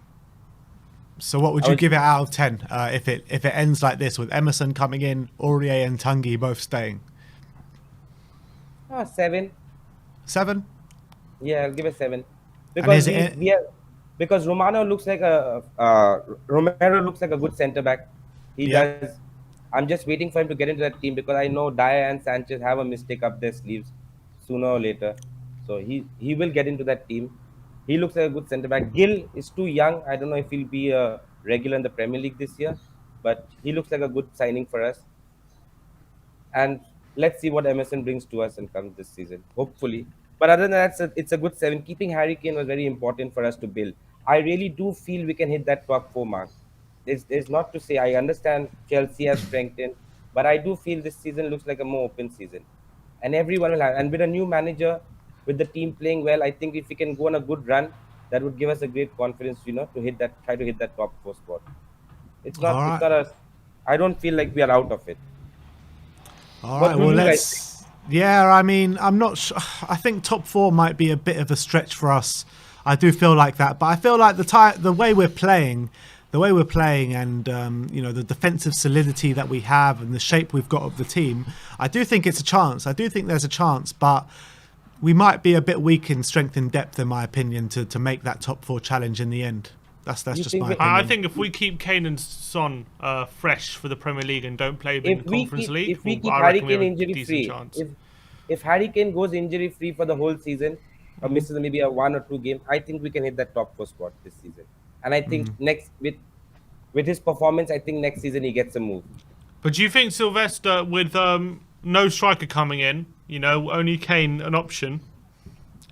So what would I you would- give it out of 10 if it ends like this with Emerson coming in, Aurier and Tanguy both staying? 7. 7? Yeah, I'll give it 7 And is because it? we are, because Romano looks like Romero looks like a good centre back. He Yeah. does. I'm just waiting for him to get into that team because I know Dyer and Sanchez have a mistake up their sleeves sooner or later. So he will get into that team. He looks like a good centre back. Gill is too young. I don't know if he'll be a regular in the Premier League this year, but he looks like a good signing for us. And let's see what Emerson brings to us and comes this season, hopefully. But other than that, it's a good 7. Keeping Harry Kane was very important for us to build. I really do feel we can hit that top 4 mark. There's not to say, I understand Chelsea has strengthened, but I do feel this season looks like a more open season. And everyone will have, and with a new manager, with the team playing well, I think if we can go on a good run, that would give us a great confidence, to try to hit that top 4 spot. All It's right. not a, I don't feel like we are out of it. All What right. would Well, you guys think? let's. Yeah, I mean, I'm not sure. I think top 4 might be a bit of a stretch for us. I do feel like that, but I feel like the way we're playing, and the defensive solidity that we have and the shape we've got of the team, I do think it's a chance. I do think there's a chance, but we might be a bit weak in strength and depth, in my opinion, to make that top 4 challenge in the end. That's You just think my we- opinion. I think if we keep Kane and Son fresh for the Premier League and don't play them in the Conference League, If we keep I Harry reckon we have Kane a injury decent free, chance. if Harry Kane goes injury free for the whole season, or misses maybe a 1 or 2 game, I think we can hit that top 4 spot this season. And I think next with his performance, I think next season he gets a move. But do you think Sylvester, with no striker coming in, only Kane an option,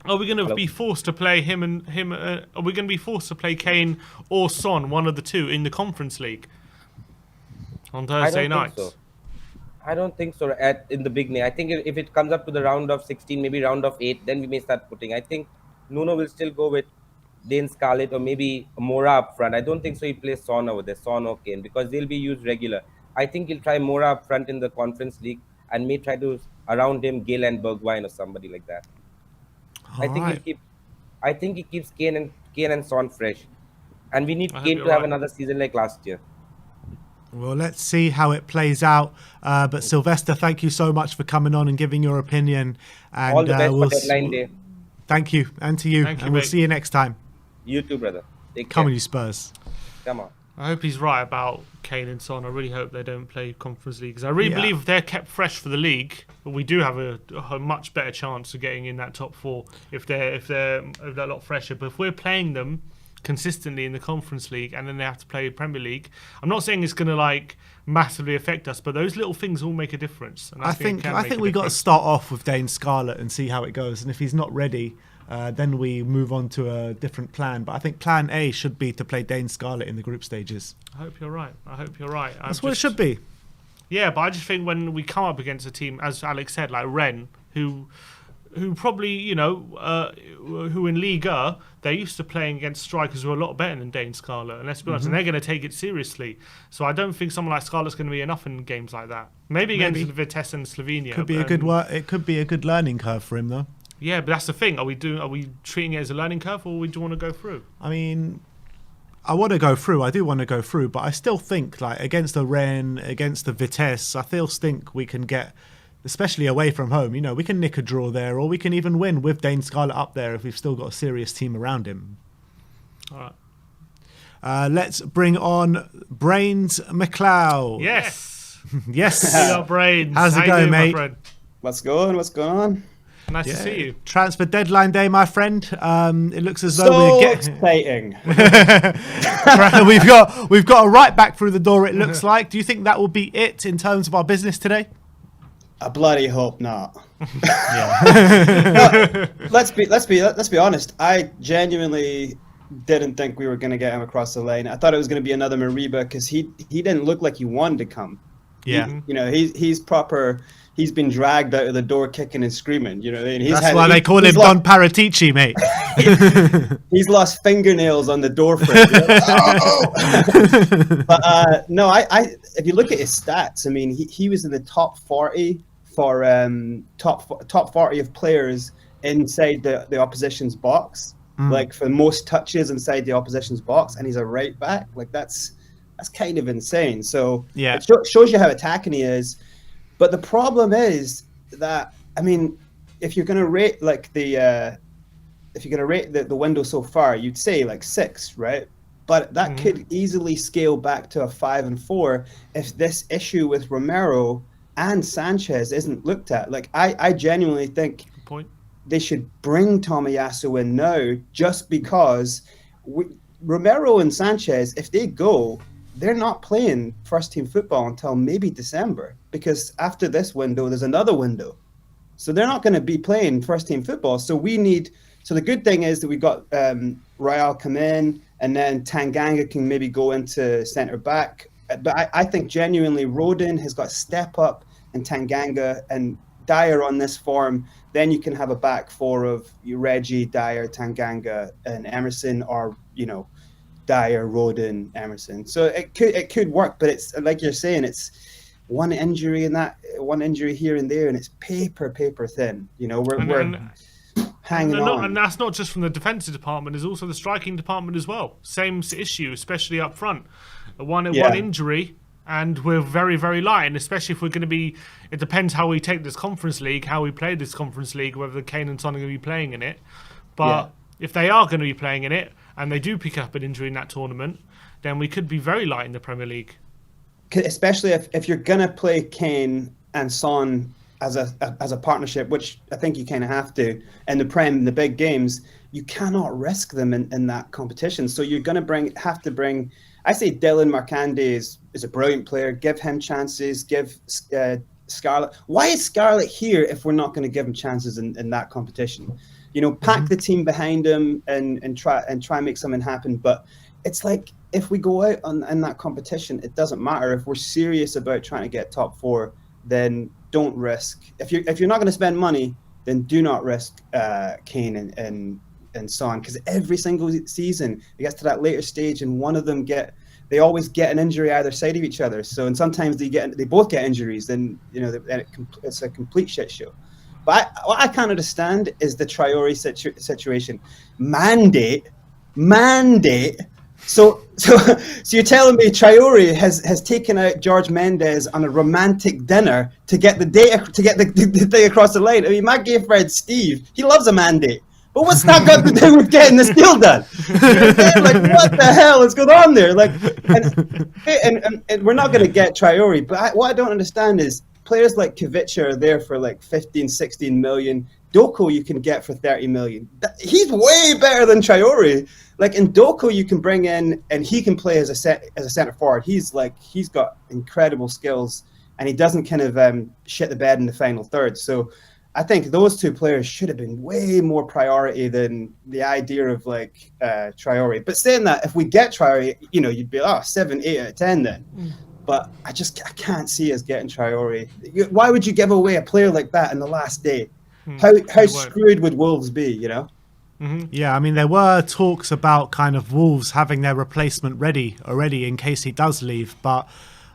are we going to Hello? be forced to play him? Are we going to be forced to play Kane or Son, one of the two, in the Conference League on Thursday nights? Think so. I don't think so. In the beginning, I think if it comes up to the round of 16, maybe round of 8, then we may start putting. I think Nuno will still go with Dane Scarlett or maybe Mora up front. I don't think so. He plays Son over there, Son or Kane, because they'll be used regular. I think he'll try Mora up front in the Conference League and may try to around him Gill and Bergwijn or somebody like that. I think Alright. I think he keeps Kane and Son fresh, and we need I hope Kane you're to have right. another season like last year. Well, let's see how it plays out. But Sylvester, thank you so much for coming on and giving your opinion. And All the best we'll for deadline day. Thank you, and to you. Thank you, and we'll mate. see you next time. You too, brother. Take Come care. on, you Spurs. Come on. I hope he's right about Kane and Son. I really hope they don't play Conference League, because I really Yeah. believe if they're kept fresh for the league, we do have a much better chance of getting in that top 4 if they're a lot fresher. But if we're playing them consistently in the Conference League and then they have to play Premier League, I'm not saying it's going to massively affect us, but those little things all make a difference. And I it think can I make think a we got to difference. start off with Dane Scarlett and see how it goes. And if he's not ready, then we move on to a different plan. But I think Plan A should be to play Dane Scarlett in the group stages. I hope you're right. That's what it should be. Yeah, but I just think when we come up against a team, as Alex said, like Rennes, who probably, who in Liga, they're used to playing against strikers who are a lot better than Dane Scarlett. And let's be honest, and they're going to take it seriously. So I don't think someone like Scarlett's going to be enough in games like that. Maybe against Vitesse and Slovenia. Could be a good It could be a good learning curve for him, though. Yeah, but that's the thing. Are we treating it as a learning curve, or do you want to go through? I mean, I want to go through. I do want to go through, but I still think against the Rennes, against the Vitesse, I still think we can get, especially away from home. We can nick a draw there, or we can even win with Dane Scarlett up there if we've still got a serious team around him. All right. Let's bring on Brains McLeod. Yes. Yes. We got Brains. How's it How you going, doing, my mate? friend? What's going on? Nice to see you. Transfer deadline day, my friend. It looks as though we're getting. exciting. we've got a right back through the door. It looks like. Do you think that will be it in terms of our business today? I bloody hope not. Yeah. Let's be honest. I genuinely didn't think we were going to get him across the line. I thought it was going to be another Mariba because he didn't look like he wanted to come. Yeah. He's proper. He's been dragged out of the door kicking and screaming. That's why they call him Don Paratici, mate. He's lost fingernails on the door frame. But no, I if you look at his stats, I mean, he was in the top 40 for top 40 of players inside the opposition's box. like for the most touches inside the opposition's box, and he's a right back. Like that's kind of insane. So it shows you how attacking he is. But the problem is that, I mean, if you're going to rate like the window so far, you'd say like 6, right? But that could easily scale back to a 5 and 4 if this issue with Romero and Sanchez isn't looked at. Like I genuinely think they should bring Tomiyasu in now, just because Romero and Sanchez, if they go, they're not playing first team football until maybe December, because after this window, there's another window. So they're not going to be playing first team football. So the good thing is that we've got Royale come in, and then Tanganga can maybe go into centre back. But I think genuinely Rodin has got to step up, and Tanganga and Dyer on this form. Then you can have a back four of Reggie, Dyer, Tanganga, and Emerson, or Dyer, Rodin, Emerson. So it could work, but it's like you're saying, it's one injury here and there, and it's paper thin. We're hanging on. And that's not just from the defensive department; it's also the striking department as well. Same issue, especially up front. One injury, and we're very, very light. And especially if we're going to be, it depends how we take this Conference League, how we play this Conference League, whether Kane and Son are going to be playing in it. But if they are going to be playing in it, and they do pick up an injury in that tournament, then we could be very light in the Premier League. Especially if you're going to play Kane and Son as a partnership, which I think you kind of have to, in the big games, you cannot risk them in that competition. So you're going to have to bring. I say Dylan Markande is a brilliant player. Give him chances. Give Scarlett. Why is Scarlett here if we're not going to give him chances in that competition? Pack the team behind him and try and make something happen. But it's like, if we go out in that competition, it doesn't matter. If we're serious about trying to get top 4, then don't risk. If you're not going to spend money, then do not risk Kane and Son, because every single season it gets to that later stage, and one of them they always get an injury either side of each other. So, and sometimes they both get injuries, and it's a complete shit show. But what I can't understand is the Traore situation. Mandate. So you're telling me Traore has taken out George Mendes on a romantic dinner to get the day across the line? I mean, my gay friend Steve, he loves a mandate. But what's that got to do with getting this deal done? Like, what the hell is going on there? Like, and we're not going to get Traore. But what I don't understand is players like Kavica are there for like 15, 16 million. Doku you can get for 30 million. He's way better than Traore. Like, in Doku you can bring in, and he can play as a centre forward. He's got incredible skills, and he doesn't kind of shit the bed in the final third. So I think those two players should have been way more priority than the idea of like Traore. But saying that, if we get Traore, you'd be 7, 8 out of 10 then. But I can't see us getting Traore. Why would you give away a player like that in the last day? How screwed would Wolves be? Yeah, I mean, there were talks about kind of Wolves having their replacement ready already in case he does leave, but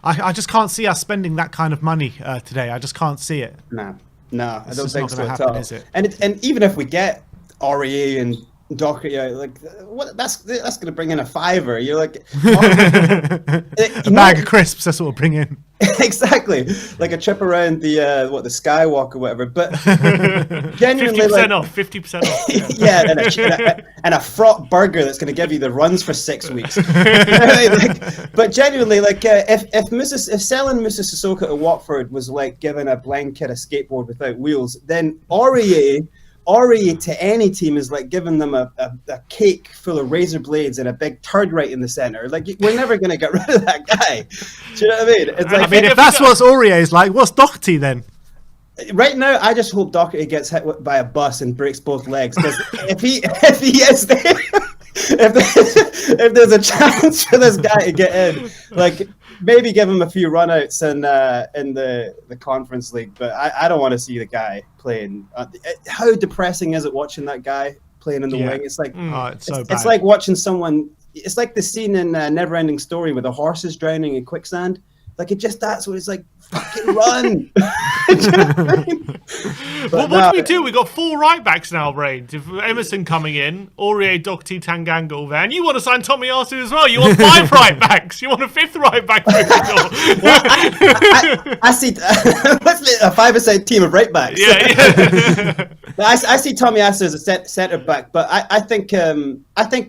I just can't see us spending that kind of money today. I just can't see it. No, I don't think so at happen, all. is it? And even if we get Aurier and Doherty, like what? That's going to bring in a fiver. You're like a bag of crisps. That's what we'll bring in. Exactly, like a trip around the Skywalk or whatever. But genuinely, 50% off. 50% off. Yeah, and a fraught burger that's going to give you the runs for 6 weeks. But genuinely, like if selling Moussa Sissoko to Watford was like giving a blind kid a skateboard without wheels, then Aurier to any team is like giving them a cake full of razor blades and a big turd right in the center. Like, we're never going to get rid of that guy. Do you know what I mean? It's like, I mean, if that's what Aurier is like, what's Doherty then? Right now, I just hope Doherty gets hit by a bus and breaks both legs, because if he is there, if there's a chance for this guy to get in, like, maybe give him a few runouts in the Conference League. But I don't want to see the guy playing. How depressing is it watching that guy playing in the wing? It's like it's so bad. It's like watching someone. It's like the scene in Neverending Story where the horse is drowning in quicksand, Like it just that's what it's like. Fucking run. Do you know what I mean? Well, what do we do? We got 4 right backs now, Brains. If Emerson coming in, Aurier, Doherty, Tanganga all there, and you want to sign Tomiyasu as well. You want 5 right backs. You want a 5th right back. I see. Let's make a 5% team of right backs. Yeah. I see Tomiyasu as a centre back, but I think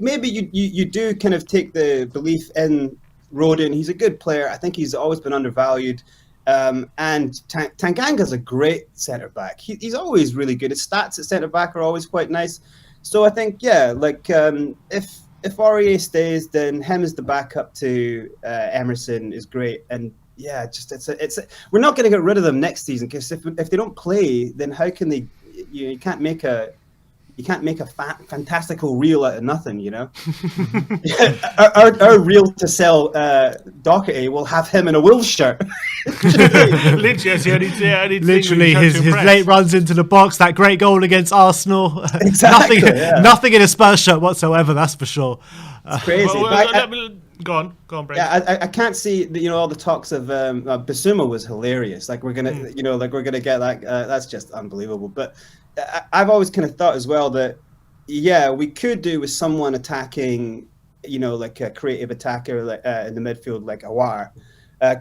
maybe you do kind of take the belief in Rodin. He's a good player. I think he's always been undervalued. And Tanganga's a great centre back. He's always really good. His stats at centre back are always quite nice. So I think if Aurier stays, then him as the backup to Emerson is great. And yeah, just we're not going to get rid of them next season, because if they don't play, then how can they? You can't make a fantastical reel out of nothing, you know. our reel to sell Doherty will have him in a Wolves shirt. Literally, his late runs into the box, that great goal against Arsenal. Exactly, nothing in a Spurs shirt whatsoever. That's for sure. It's crazy. Go on, Brad. Yeah, I can't see all the talks of Bissouma was hilarious. Like we're gonna get that. That's just unbelievable. But I've always kind of thought as well that we could do with someone attacking, like a creative attacker in the midfield, like Awar.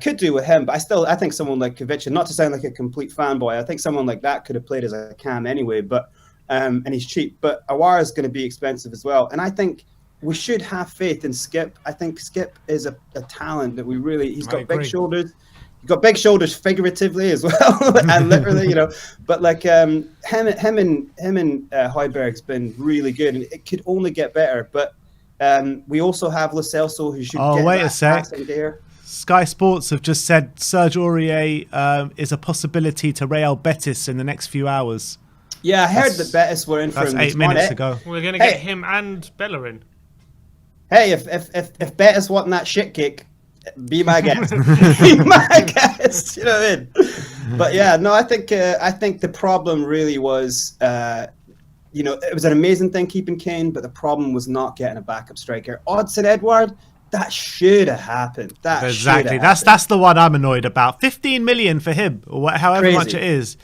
Could do with him, but I think someone like Kovic, not to sound like a complete fanboy, I think someone like that could have played as a cam anyway. But and he's cheap. But Awar is going to be expensive as well, and I think we should have faith in Skip. I think Skip is a talent that he's got big shoulders. He's got big shoulders figuratively as well, and literally, But like him and Højbjerg's been really good, and it could only get better. But we also have Lo Celso, who should get wait that a sec. passing there. Sky Sports have just said Serge Aurier is a possibility to Real Betis in the next few hours. Yeah, I heard that Betis were in for him. That's 8 minutes ago. We're going to get him and Bellerin. Hey, if Betis want that shit kick, be my guest. Be my guest. You know what I mean? But yeah, no, I think the problem really was, it was an amazing thing keeping Kane, but the problem was not getting a backup striker. Odsonne Edouard, that should have happened. Exactly. That's the one I'm annoyed about. 15 million for him, or however much it is.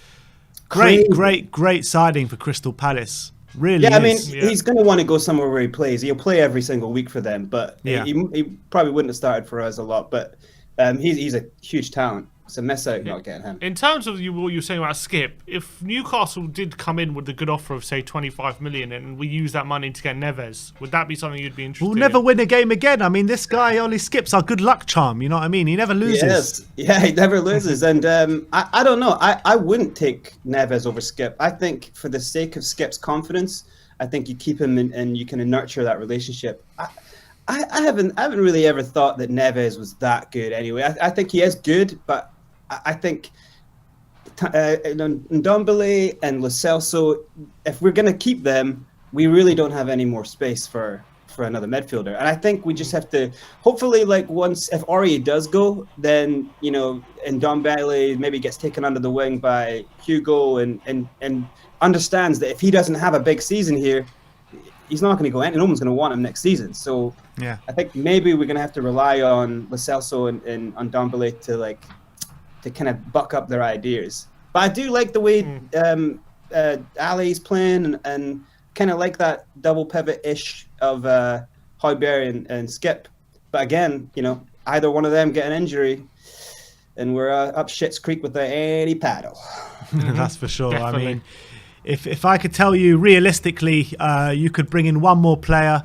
Great signing for Crystal Palace. Really? Yeah, I mean, he's going to want to go somewhere where he plays. He'll play every single week for them, but he probably wouldn't have started for us a lot. But he's a huge talent. It's a miss out not getting him. In terms of what you were saying about Skip, if Newcastle did come in with a good offer of, say, 25 million and we use that money to get Neves, would that be something you'd be interested in? We'll never win a game again. I mean, this guy only skips our good luck charm. You know what I mean? He never loses. Yes. Yeah, he never loses. And I don't know. I wouldn't take Neves over Skip. I think for the sake of Skip's confidence, I think you keep him and you can nurture that relationship. I haven't really ever thought that Neves was that good anyway. I think he is good, but I think Ndombele and Lo Celso, if we're going to keep them, we really don't have any more space for another midfielder. And I think we just have to, hopefully, like once, if Aurier does go, then, Ndombele maybe gets taken under the wing by Hugo and understands that if he doesn't have a big season here, he's not going to go in, and no one's going to want him next season. So yeah, I think maybe we're going to have to rely on Lo Celso and on Ndombele to kind of buck up their ideas. But I do like the way Ali's playing and kind of like that double pivot-ish of Højbjerg and Skip. But again, either one of them get an injury and we're up shit's creek with any paddle. That's for sure. Definitely. I mean, if I could tell you realistically, you could bring in one more player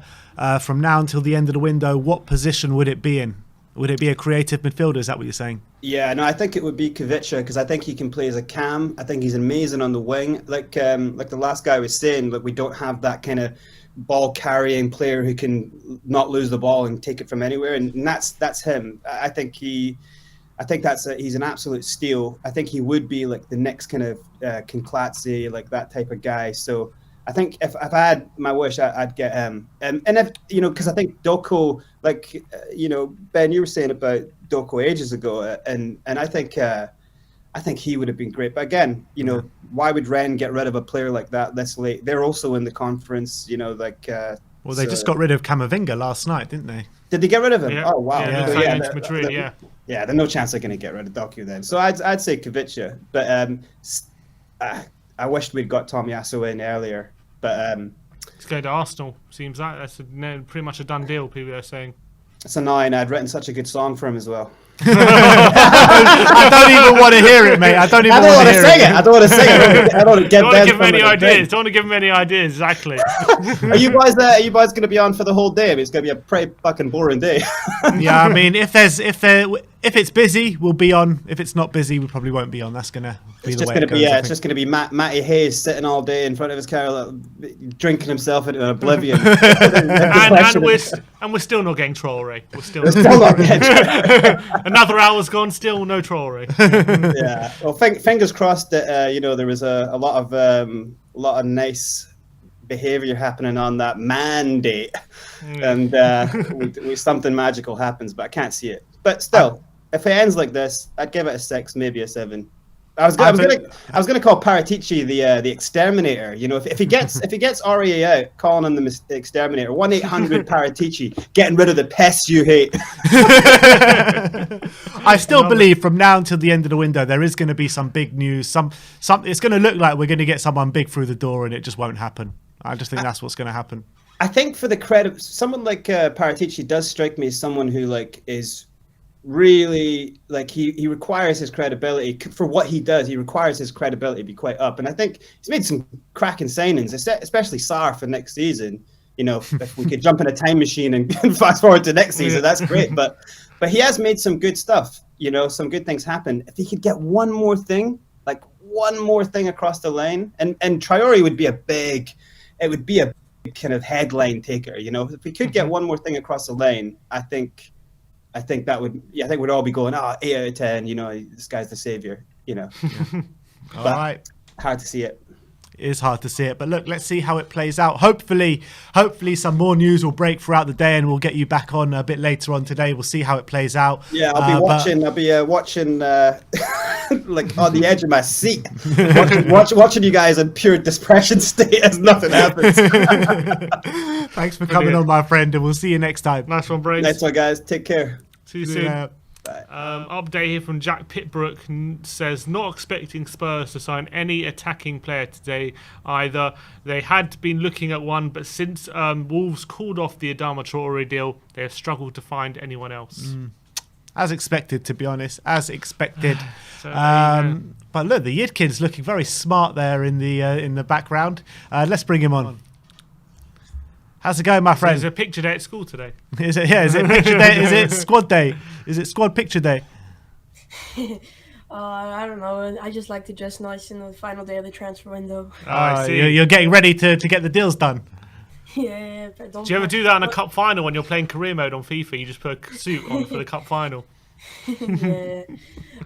from now until the end of the window, what position would it be in? Would it be a creative midfielder? Is that what you're saying? Yeah, no, I think it would be Kovic, because I think he can play as a cam. I think he's amazing on the wing. Like the last guy was saying, we don't have that kind of ball carrying player who can not lose the ball and take it from anywhere, and that's him. I think he's an absolute steal. I think he would be like the next kind of Kinkladze, like that type of guy. So I think if I had my wish, I'd get him. And if because I think Doko, Ben, you were saying about Doko ages ago, and I think he would have been great. But again, why would Rennes get rid of a player like that this late? They're also in the conference, Well, they just got rid of Camavinga last night, didn't they? Did they get rid of him? Yeah. Oh wow! Yeah, Madrid, yeah. Yeah, there's no chance they're going to get rid of Doku then. So I'd say Kvicha, but I wished we'd got Tomiyasu in earlier. But Let's go to Arsenal. Seems like that's pretty much a done deal. People are saying. it's annoying. I'd written such a good song for him as well. I don't even want to hear it, mate. I don't even want to sing it. I don't want to sing it. I don't want to Don't want to give him any ideas. Don't want to give him any ideas. Exactly. Are you guys going to be on for the whole day? I mean, it's going to be a pretty fucking boring day. Yeah, I mean, if it's busy, we'll be on. If it's not busy, we probably won't be on. That's gonna be the way it goes. It's just going to be Matty Hayes sitting all day in front of his car, drinking himself into oblivion. and we're still not getting Traore. We're still not getting Another hour's gone, still no Traore. Yeah. Well, fingers crossed that there was a lot of nice behavior happening on that mandate, and something magical happens, but I can't see it. But still, if it ends like this, I'd give it a 6, maybe a 7. I was gonna call Paratici the exterminator. You know, if he gets REA out, calling him the exterminator. 1-800 Paratici, getting rid of the pests you hate. I still believe from now until the end of the window there is going to be some big news. Some it's going to look like we're going to get someone big through the door, and it just won't happen. I just think that's what's going to happen. I think for the credit, someone like Paratici does strike me as someone who is really he requires his credibility for what he does. He requires his credibility to be quite up, and I think he's made some cracking signings, especially Sarr for next season. You know, if we could jump in a time machine and fast forward to next season, that's great. But he has made some good stuff. You know, some good things happen. If he could get one more thing across the line, and Traore would be a big kind of headline taker. You know, if we could get one more thing across the line, I think that would, I think we'd all be going, 8 out of 10, you know, this guy's the savior, you know. All right. Hard to see it. It is hard to see it, but look, let's see how it plays out. Hopefully some more news will break throughout the day, and we'll get you back on a bit later on today. We'll see how it plays out. Yeah, I'll be watching like on the edge of my seat, watching you guys in pure depression state as nothing happens. Thanks for coming on, my friend, and we'll see you next time. Nice one, Brains. Next one, guys. Take care. See you soon. Update here from Jack Pitbrook says, not expecting Spurs to sign any attacking player today either. They had been looking at one, but since Wolves called off the Adama Traore deal, they have struggled to find anyone else. As expected, to be honest, as expected. But look, the Yidkin's looking very smart there in the background. Let's bring him on. How's it going, my friend? Is it picture day at school today? Is it? Yeah. Is it picture day? Is it squad day? Is it squad picture day? I don't know. I just like to dress nice in the final day of the transfer window. I see. You're getting ready to get the deals done. Yeah. Do you ever do that in a cup final when you're playing career mode on FIFA? You just put a suit on for the cup final. Yeah.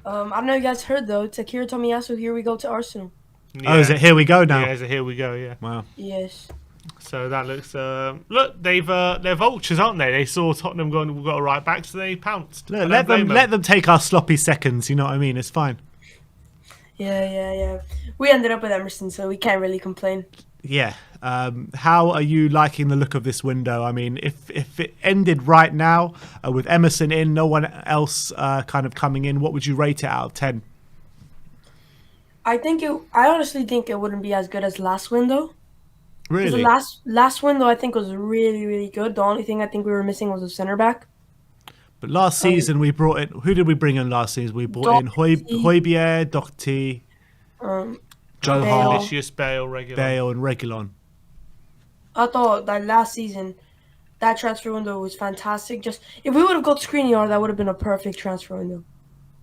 I don't know if you guys heard though. Takira Tomiyasu, here we go to Arsenal. Yeah. Oh, is it here we go now? Yeah, is it here we go? Yeah. Wow. Yes. So that looks. Look, they're vultures, aren't they? They saw Tottenham going. We've got a right back, so they pounced. Look, let them take our sloppy seconds. You know what I mean? It's fine. Yeah. We ended up with Emerson, so we can't really complain. Yeah. How are you liking the look of this window? I mean, if it ended right now with Emerson in, no one else kind of coming in, what would you rate it out of 10? I honestly think it wouldn't be as good as last window. Really? The last window I think was really, really good. The only thing I think we were missing was a center back. But last season we brought in. Who did we bring in last season? We brought in Højbjerg, Doherty, Joe Hart, Bale, and Reguilon. I thought that last season, that transfer window was fantastic. Just if we would have got Skriniar, that would have been a perfect transfer window.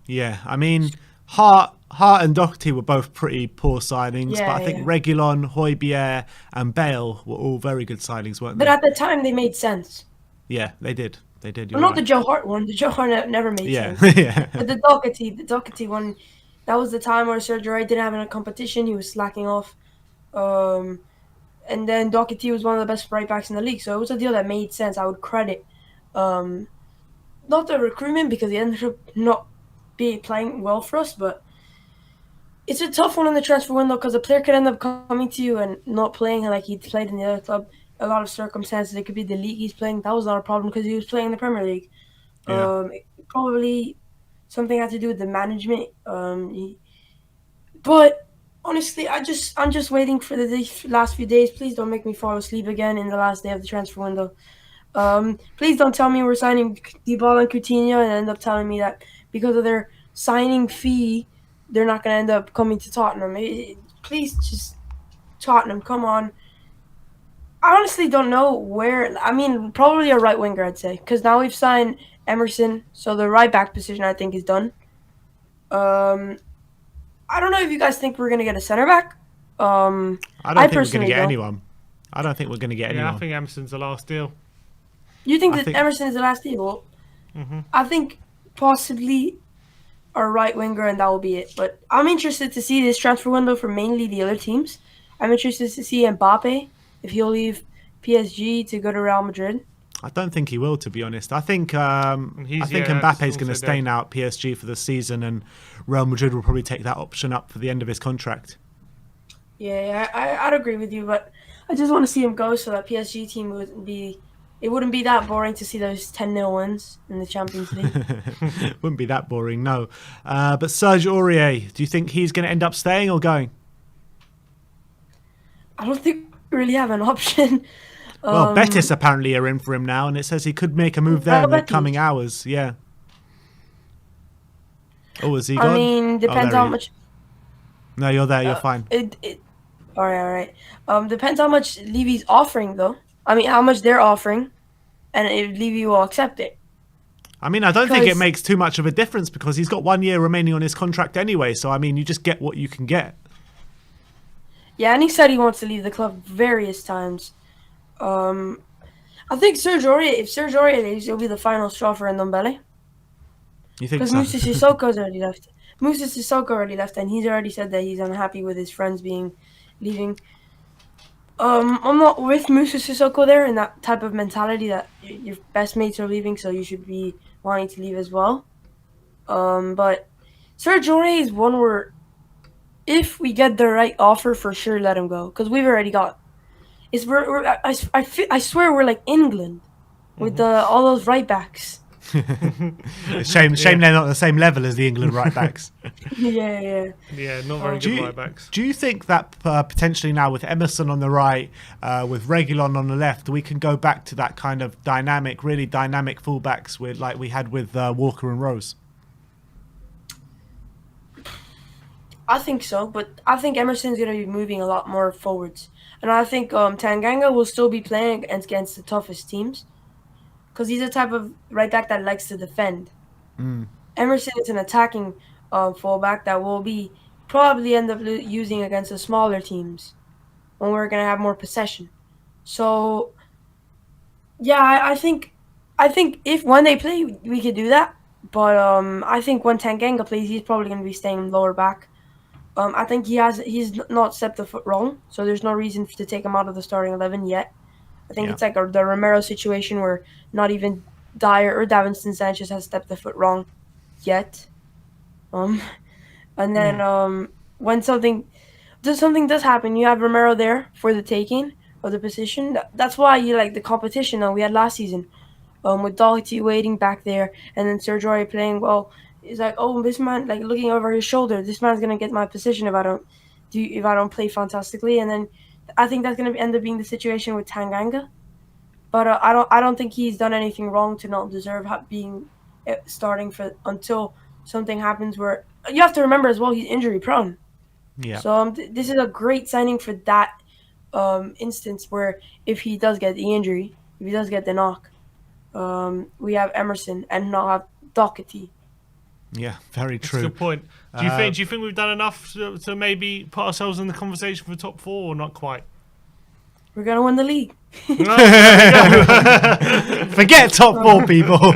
Yeah, I mean, Hart and Doherty were both pretty poor signings, but I think Reguilon, Højbjerg, and Bale were all very good signings, weren't they? But at the time, they made sense. Yeah, they did. They did. Well, not the Joe Hart one. The Joe Hart never made sense. Yeah. But the Doherty one, that was the time where Sergio Wright didn't have any competition. He was slacking off. And then Doherty was one of the best right backs in the league. So it was a deal that made sense. I would credit not the recruitment because he ended up not playing well for us, but it's a tough one in the transfer window because a player could end up coming to you and not playing like he played in the other club. A lot of circumstances. It could be the league he's playing. That was not a problem because he was playing in the Premier League. Yeah. Probably something had to do with the management. But honestly, I'm just waiting for the last few days. Please don't make me fall asleep again in the last day of the transfer window. Please don't tell me we're signing Dybala and Coutinho and end up telling me that because of their signing fee, they're not going to end up coming to Tottenham. Please, just Tottenham, come on. I honestly don't know where. I mean, probably a right winger, I'd say, because now we've signed Emerson, so the right back position I think is done. I don't know if you guys think we're going to get a center back. I don't think we're going to get anyone. I don't think we're going to get anyone. I think Emerson's the last deal. You think that Emerson is the last deal? I think possibly a right winger, and that will be it. But I'm interested to see this transfer window for mainly the other teams. I'm interested to see Mbappe, if he'll leave PSG to go to Real Madrid. I don't think he will, to be honest. I think Mbappe's going to stay now at PSG for the season, and Real Madrid will probably take that option up for the end of his contract. Yeah, I'd agree with you, but I just want to see him go so that PSG team wouldn't be that boring to see those 10-0 wins in the Champions League. Wouldn't be that boring, no. But Serge Aurier, do you think he's going to end up staying or going? I don't think we really have an option. Well, Betis apparently are in for him now, and it says he could make a move there in the coming hours. Yeah. Oh, is he gone? I mean, depends how much. No, you're there. You're fine. All right. Depends how much Levy's offering, though. I mean, how much they're offering, and if Levy will accept it. I mean, I don't think it makes too much of a difference because he's got 1 year remaining on his contract anyway. So, I mean, you just get what you can get. Yeah, and he said he wants to leave the club various times. I think if Serge Aurier leaves, he'll be the final straw for Ndombele. You think so? Because Moussa Sissoko's already left. Moussa Sissoko already left, and he's already said that he's unhappy with his friends leaving. I'm not with Moussa Sissoko there in that type of mentality that your best mates are leaving, so you should be wanting to leave as well. But Serge Aurier is one where if we get the right offer, for sure let him go, because we've already got. I swear we're like England with all those right backs. Shame they're not the same level as the England right backs. Yeah, not very good right backs. Do you think that potentially now with Emerson on the right, with Reguilon on the left, we can go back to that kind of really dynamic fullbacks like we had with Walker and Rose? I think so, but I think Emerson's going to be moving a lot more forwards. And I think Tanganga will still be playing against the toughest teams because he's a type of right back that likes to defend. Emerson is an attacking fullback that will be probably end up using against the smaller teams when we're going to have more possession. So, yeah, I think if when they play, we could do that. But I think when Tanganga plays, he's probably going to be staying lower back. I think he's not stepped the foot wrong, so there's no reason to take him out of the starting 11 yet. I think it's like the Romero situation where not even Dyer or Davinson Sanchez has stepped the foot wrong yet. And then when something does happen, you have Romero there for the taking of the position. That's why you like the competition that we had last season, with Doherty waiting back there, and then Serge Aurier playing well. It's like, oh, this man, like looking over his shoulder, this man's gonna get my position if I don't play fantastically, and then I think that's gonna end up being the situation with Tanganga. But I don't think he's done anything wrong to not deserve being starting for until something happens where you have to remember as well he's injury prone. Yeah. So this is a great signing for that instance where if he does get the injury, if he does get the knock, we have Emerson and not have Doherty. Yeah, very true. That's a good point. Do you think we've done enough to maybe put ourselves in the conversation for top 4 or not quite? We're gonna win the league. Forget top 4, people.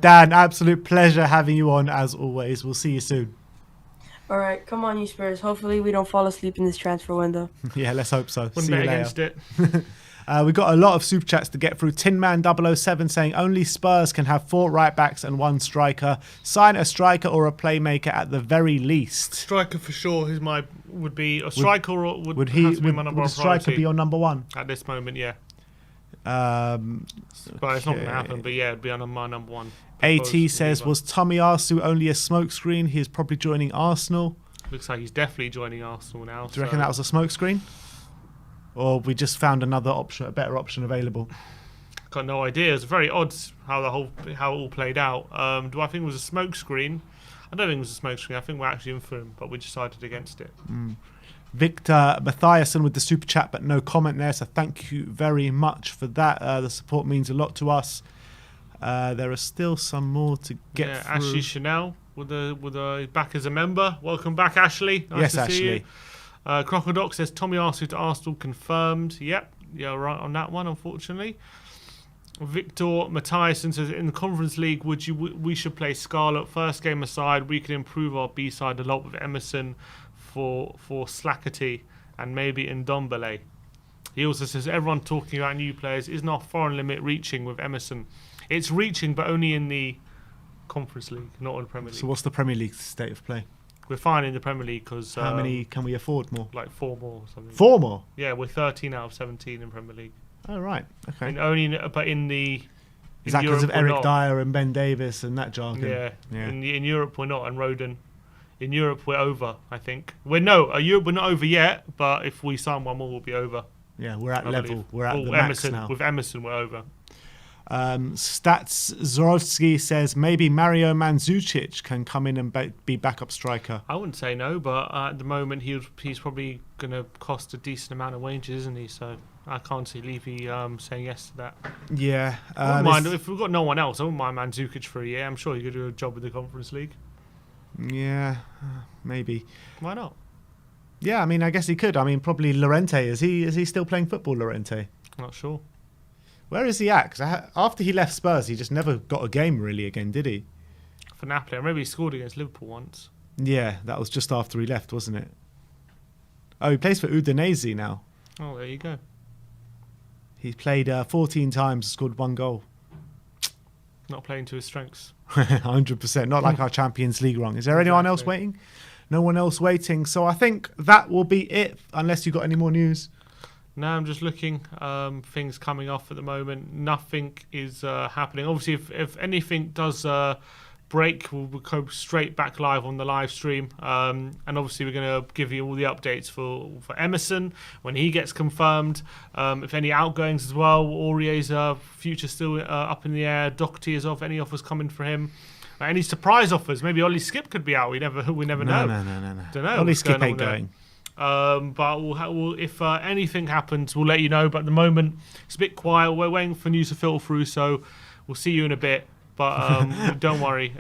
Dan, absolute pleasure having you on as always. We'll see you soon. All right, come on, you Spurs. Hopefully we don't fall asleep in this transfer window. Yeah, let's hope so. Wouldn't see bet you later. against it. We've got a lot of super chats to get through. Tinman007 saying only Spurs can have 4 right backs and 1 striker. Sign a striker or a playmaker at the very least. Striker for sure. Would be a striker. Would a striker be your number 1 at this moment? Yeah. But it's not going to happen. But yeah, it'd be on my number one. AT says, was Tomiyasu only a smokescreen? He is probably joining Arsenal. Looks like he's definitely joining Arsenal now. Do you reckon that was a smokescreen? Or we just found another option, a better option available? Got no idea. It's very odd how it all played out. Do I think it was a smokescreen? I don't think it was a smokescreen. I think we're actually in for him, but we decided against it. Victor Mathiasen with the super chat, but no comment there. So thank you very much for that. The support means a lot to us. There are still some more to get through. Ashley Chanel with a back as a member. Welcome back, Ashley. Nice to see you. Crocodoc says Tomiyasu to Arsenal confirmed. Yep, yeah, right on that one. Unfortunately. Victor Mathiasen says in the Conference League, we should play Scarlet. First game aside, we can improve our B side a lot with Emerson for Slackety and maybe Ndombele. He also says everyone talking about new players. Isn't our foreign limit reaching with Emerson? It's reaching, but only in the Conference League, not in the Premier League. So what's the Premier League state of play? We're fine in the Premier League because... how many can we afford more? Like 4 more or something. 4 more? Yeah, we're 13 out of 17 in Premier League. Oh, right. Okay. But in the... Is that because of Eric Dyer and Ben Davis and that jargon? Yeah. In Europe, we're not, and Rodon. In Europe, we're over, I think. Europe, we're not over yet, but if we sign one more, we'll be over. Yeah, we're at level. We're at the max now. With Emerson, we're over. Stats Zorowski says maybe Mario Mandzukic can come in and be backup striker. I wouldn't say no, but at the moment he's probably going to cost a decent amount of wages, isn't he? So I can't see Levy saying yes to that. Yeah. I wouldn't mind if we've got no one else. I wouldn't mind Mandzukic for a year. I'm sure he could do a job with the Conference League. Yeah, maybe. Why not? Yeah, I mean, I guess he could. I mean, probably Llorente. Is he still playing football, Llorente? Not sure. Where is he at? 'Cause after he left Spurs, he just never got a game really again, did he? For Napoli. Maybe he scored against Liverpool once. Yeah, that was just after he left, wasn't it? Oh, he plays for Udinese now. Oh, there you go. He's played 14 times, scored 1 goal. Not playing to his strengths. 100%. Not like our Champions League run. Is there anyone else waiting? No one else waiting. So I think that will be it, unless you've got any more news. No, I'm just looking. Things coming off at the moment. Nothing is happening. Obviously, if anything does break, we'll go straight back live on the live stream. And obviously, we're going to give you all the updates for Emerson when he gets confirmed. If any outgoings as well, Aurier's future still up in the air. Doherty is off. Any offers coming for him? Any surprise offers? Maybe Ollie Skip could be out. We never know. No. Don't know. Ollie Skip ain't going. But we'll if anything happens, we'll let you know. But at the moment, it's a bit quiet. We're waiting for news to filter through, so we'll see you in a bit. But don't worry,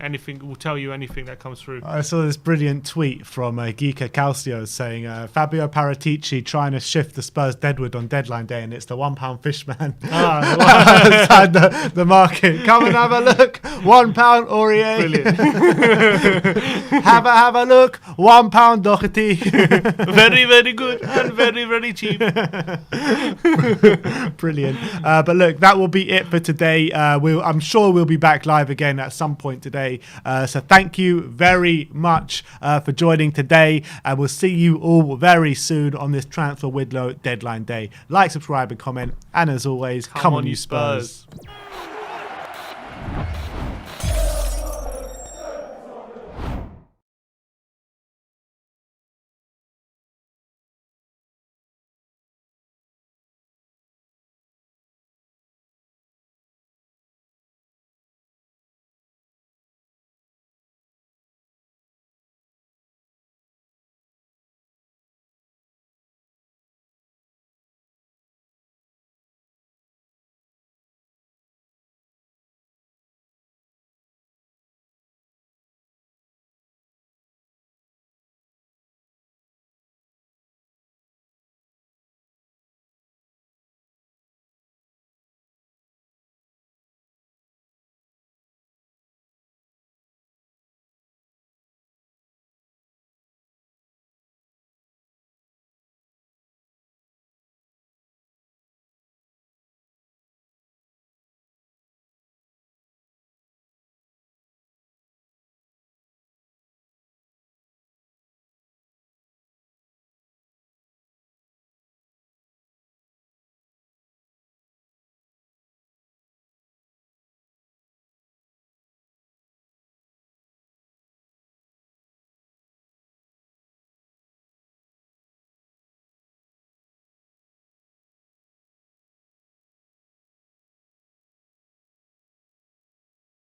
we'll tell you anything that comes through. I saw this brilliant tweet from Geeka Calcio saying Fabio Paratici trying to shift the Spurs deadwood on deadline day, and it's the £1 fishman outside the market. Come and have a look, £1 Aurier. Brilliant. have a look, £1 Doherty. Very, very good and very, very cheap. Brilliant. But look, that will be it for today. I'm sure we'll be back live again at some point today. So thank you very much for joining today, and we'll see you all very soon on this Transfer Window deadline day. Like, subscribe and comment, and as always, come on you Spurs.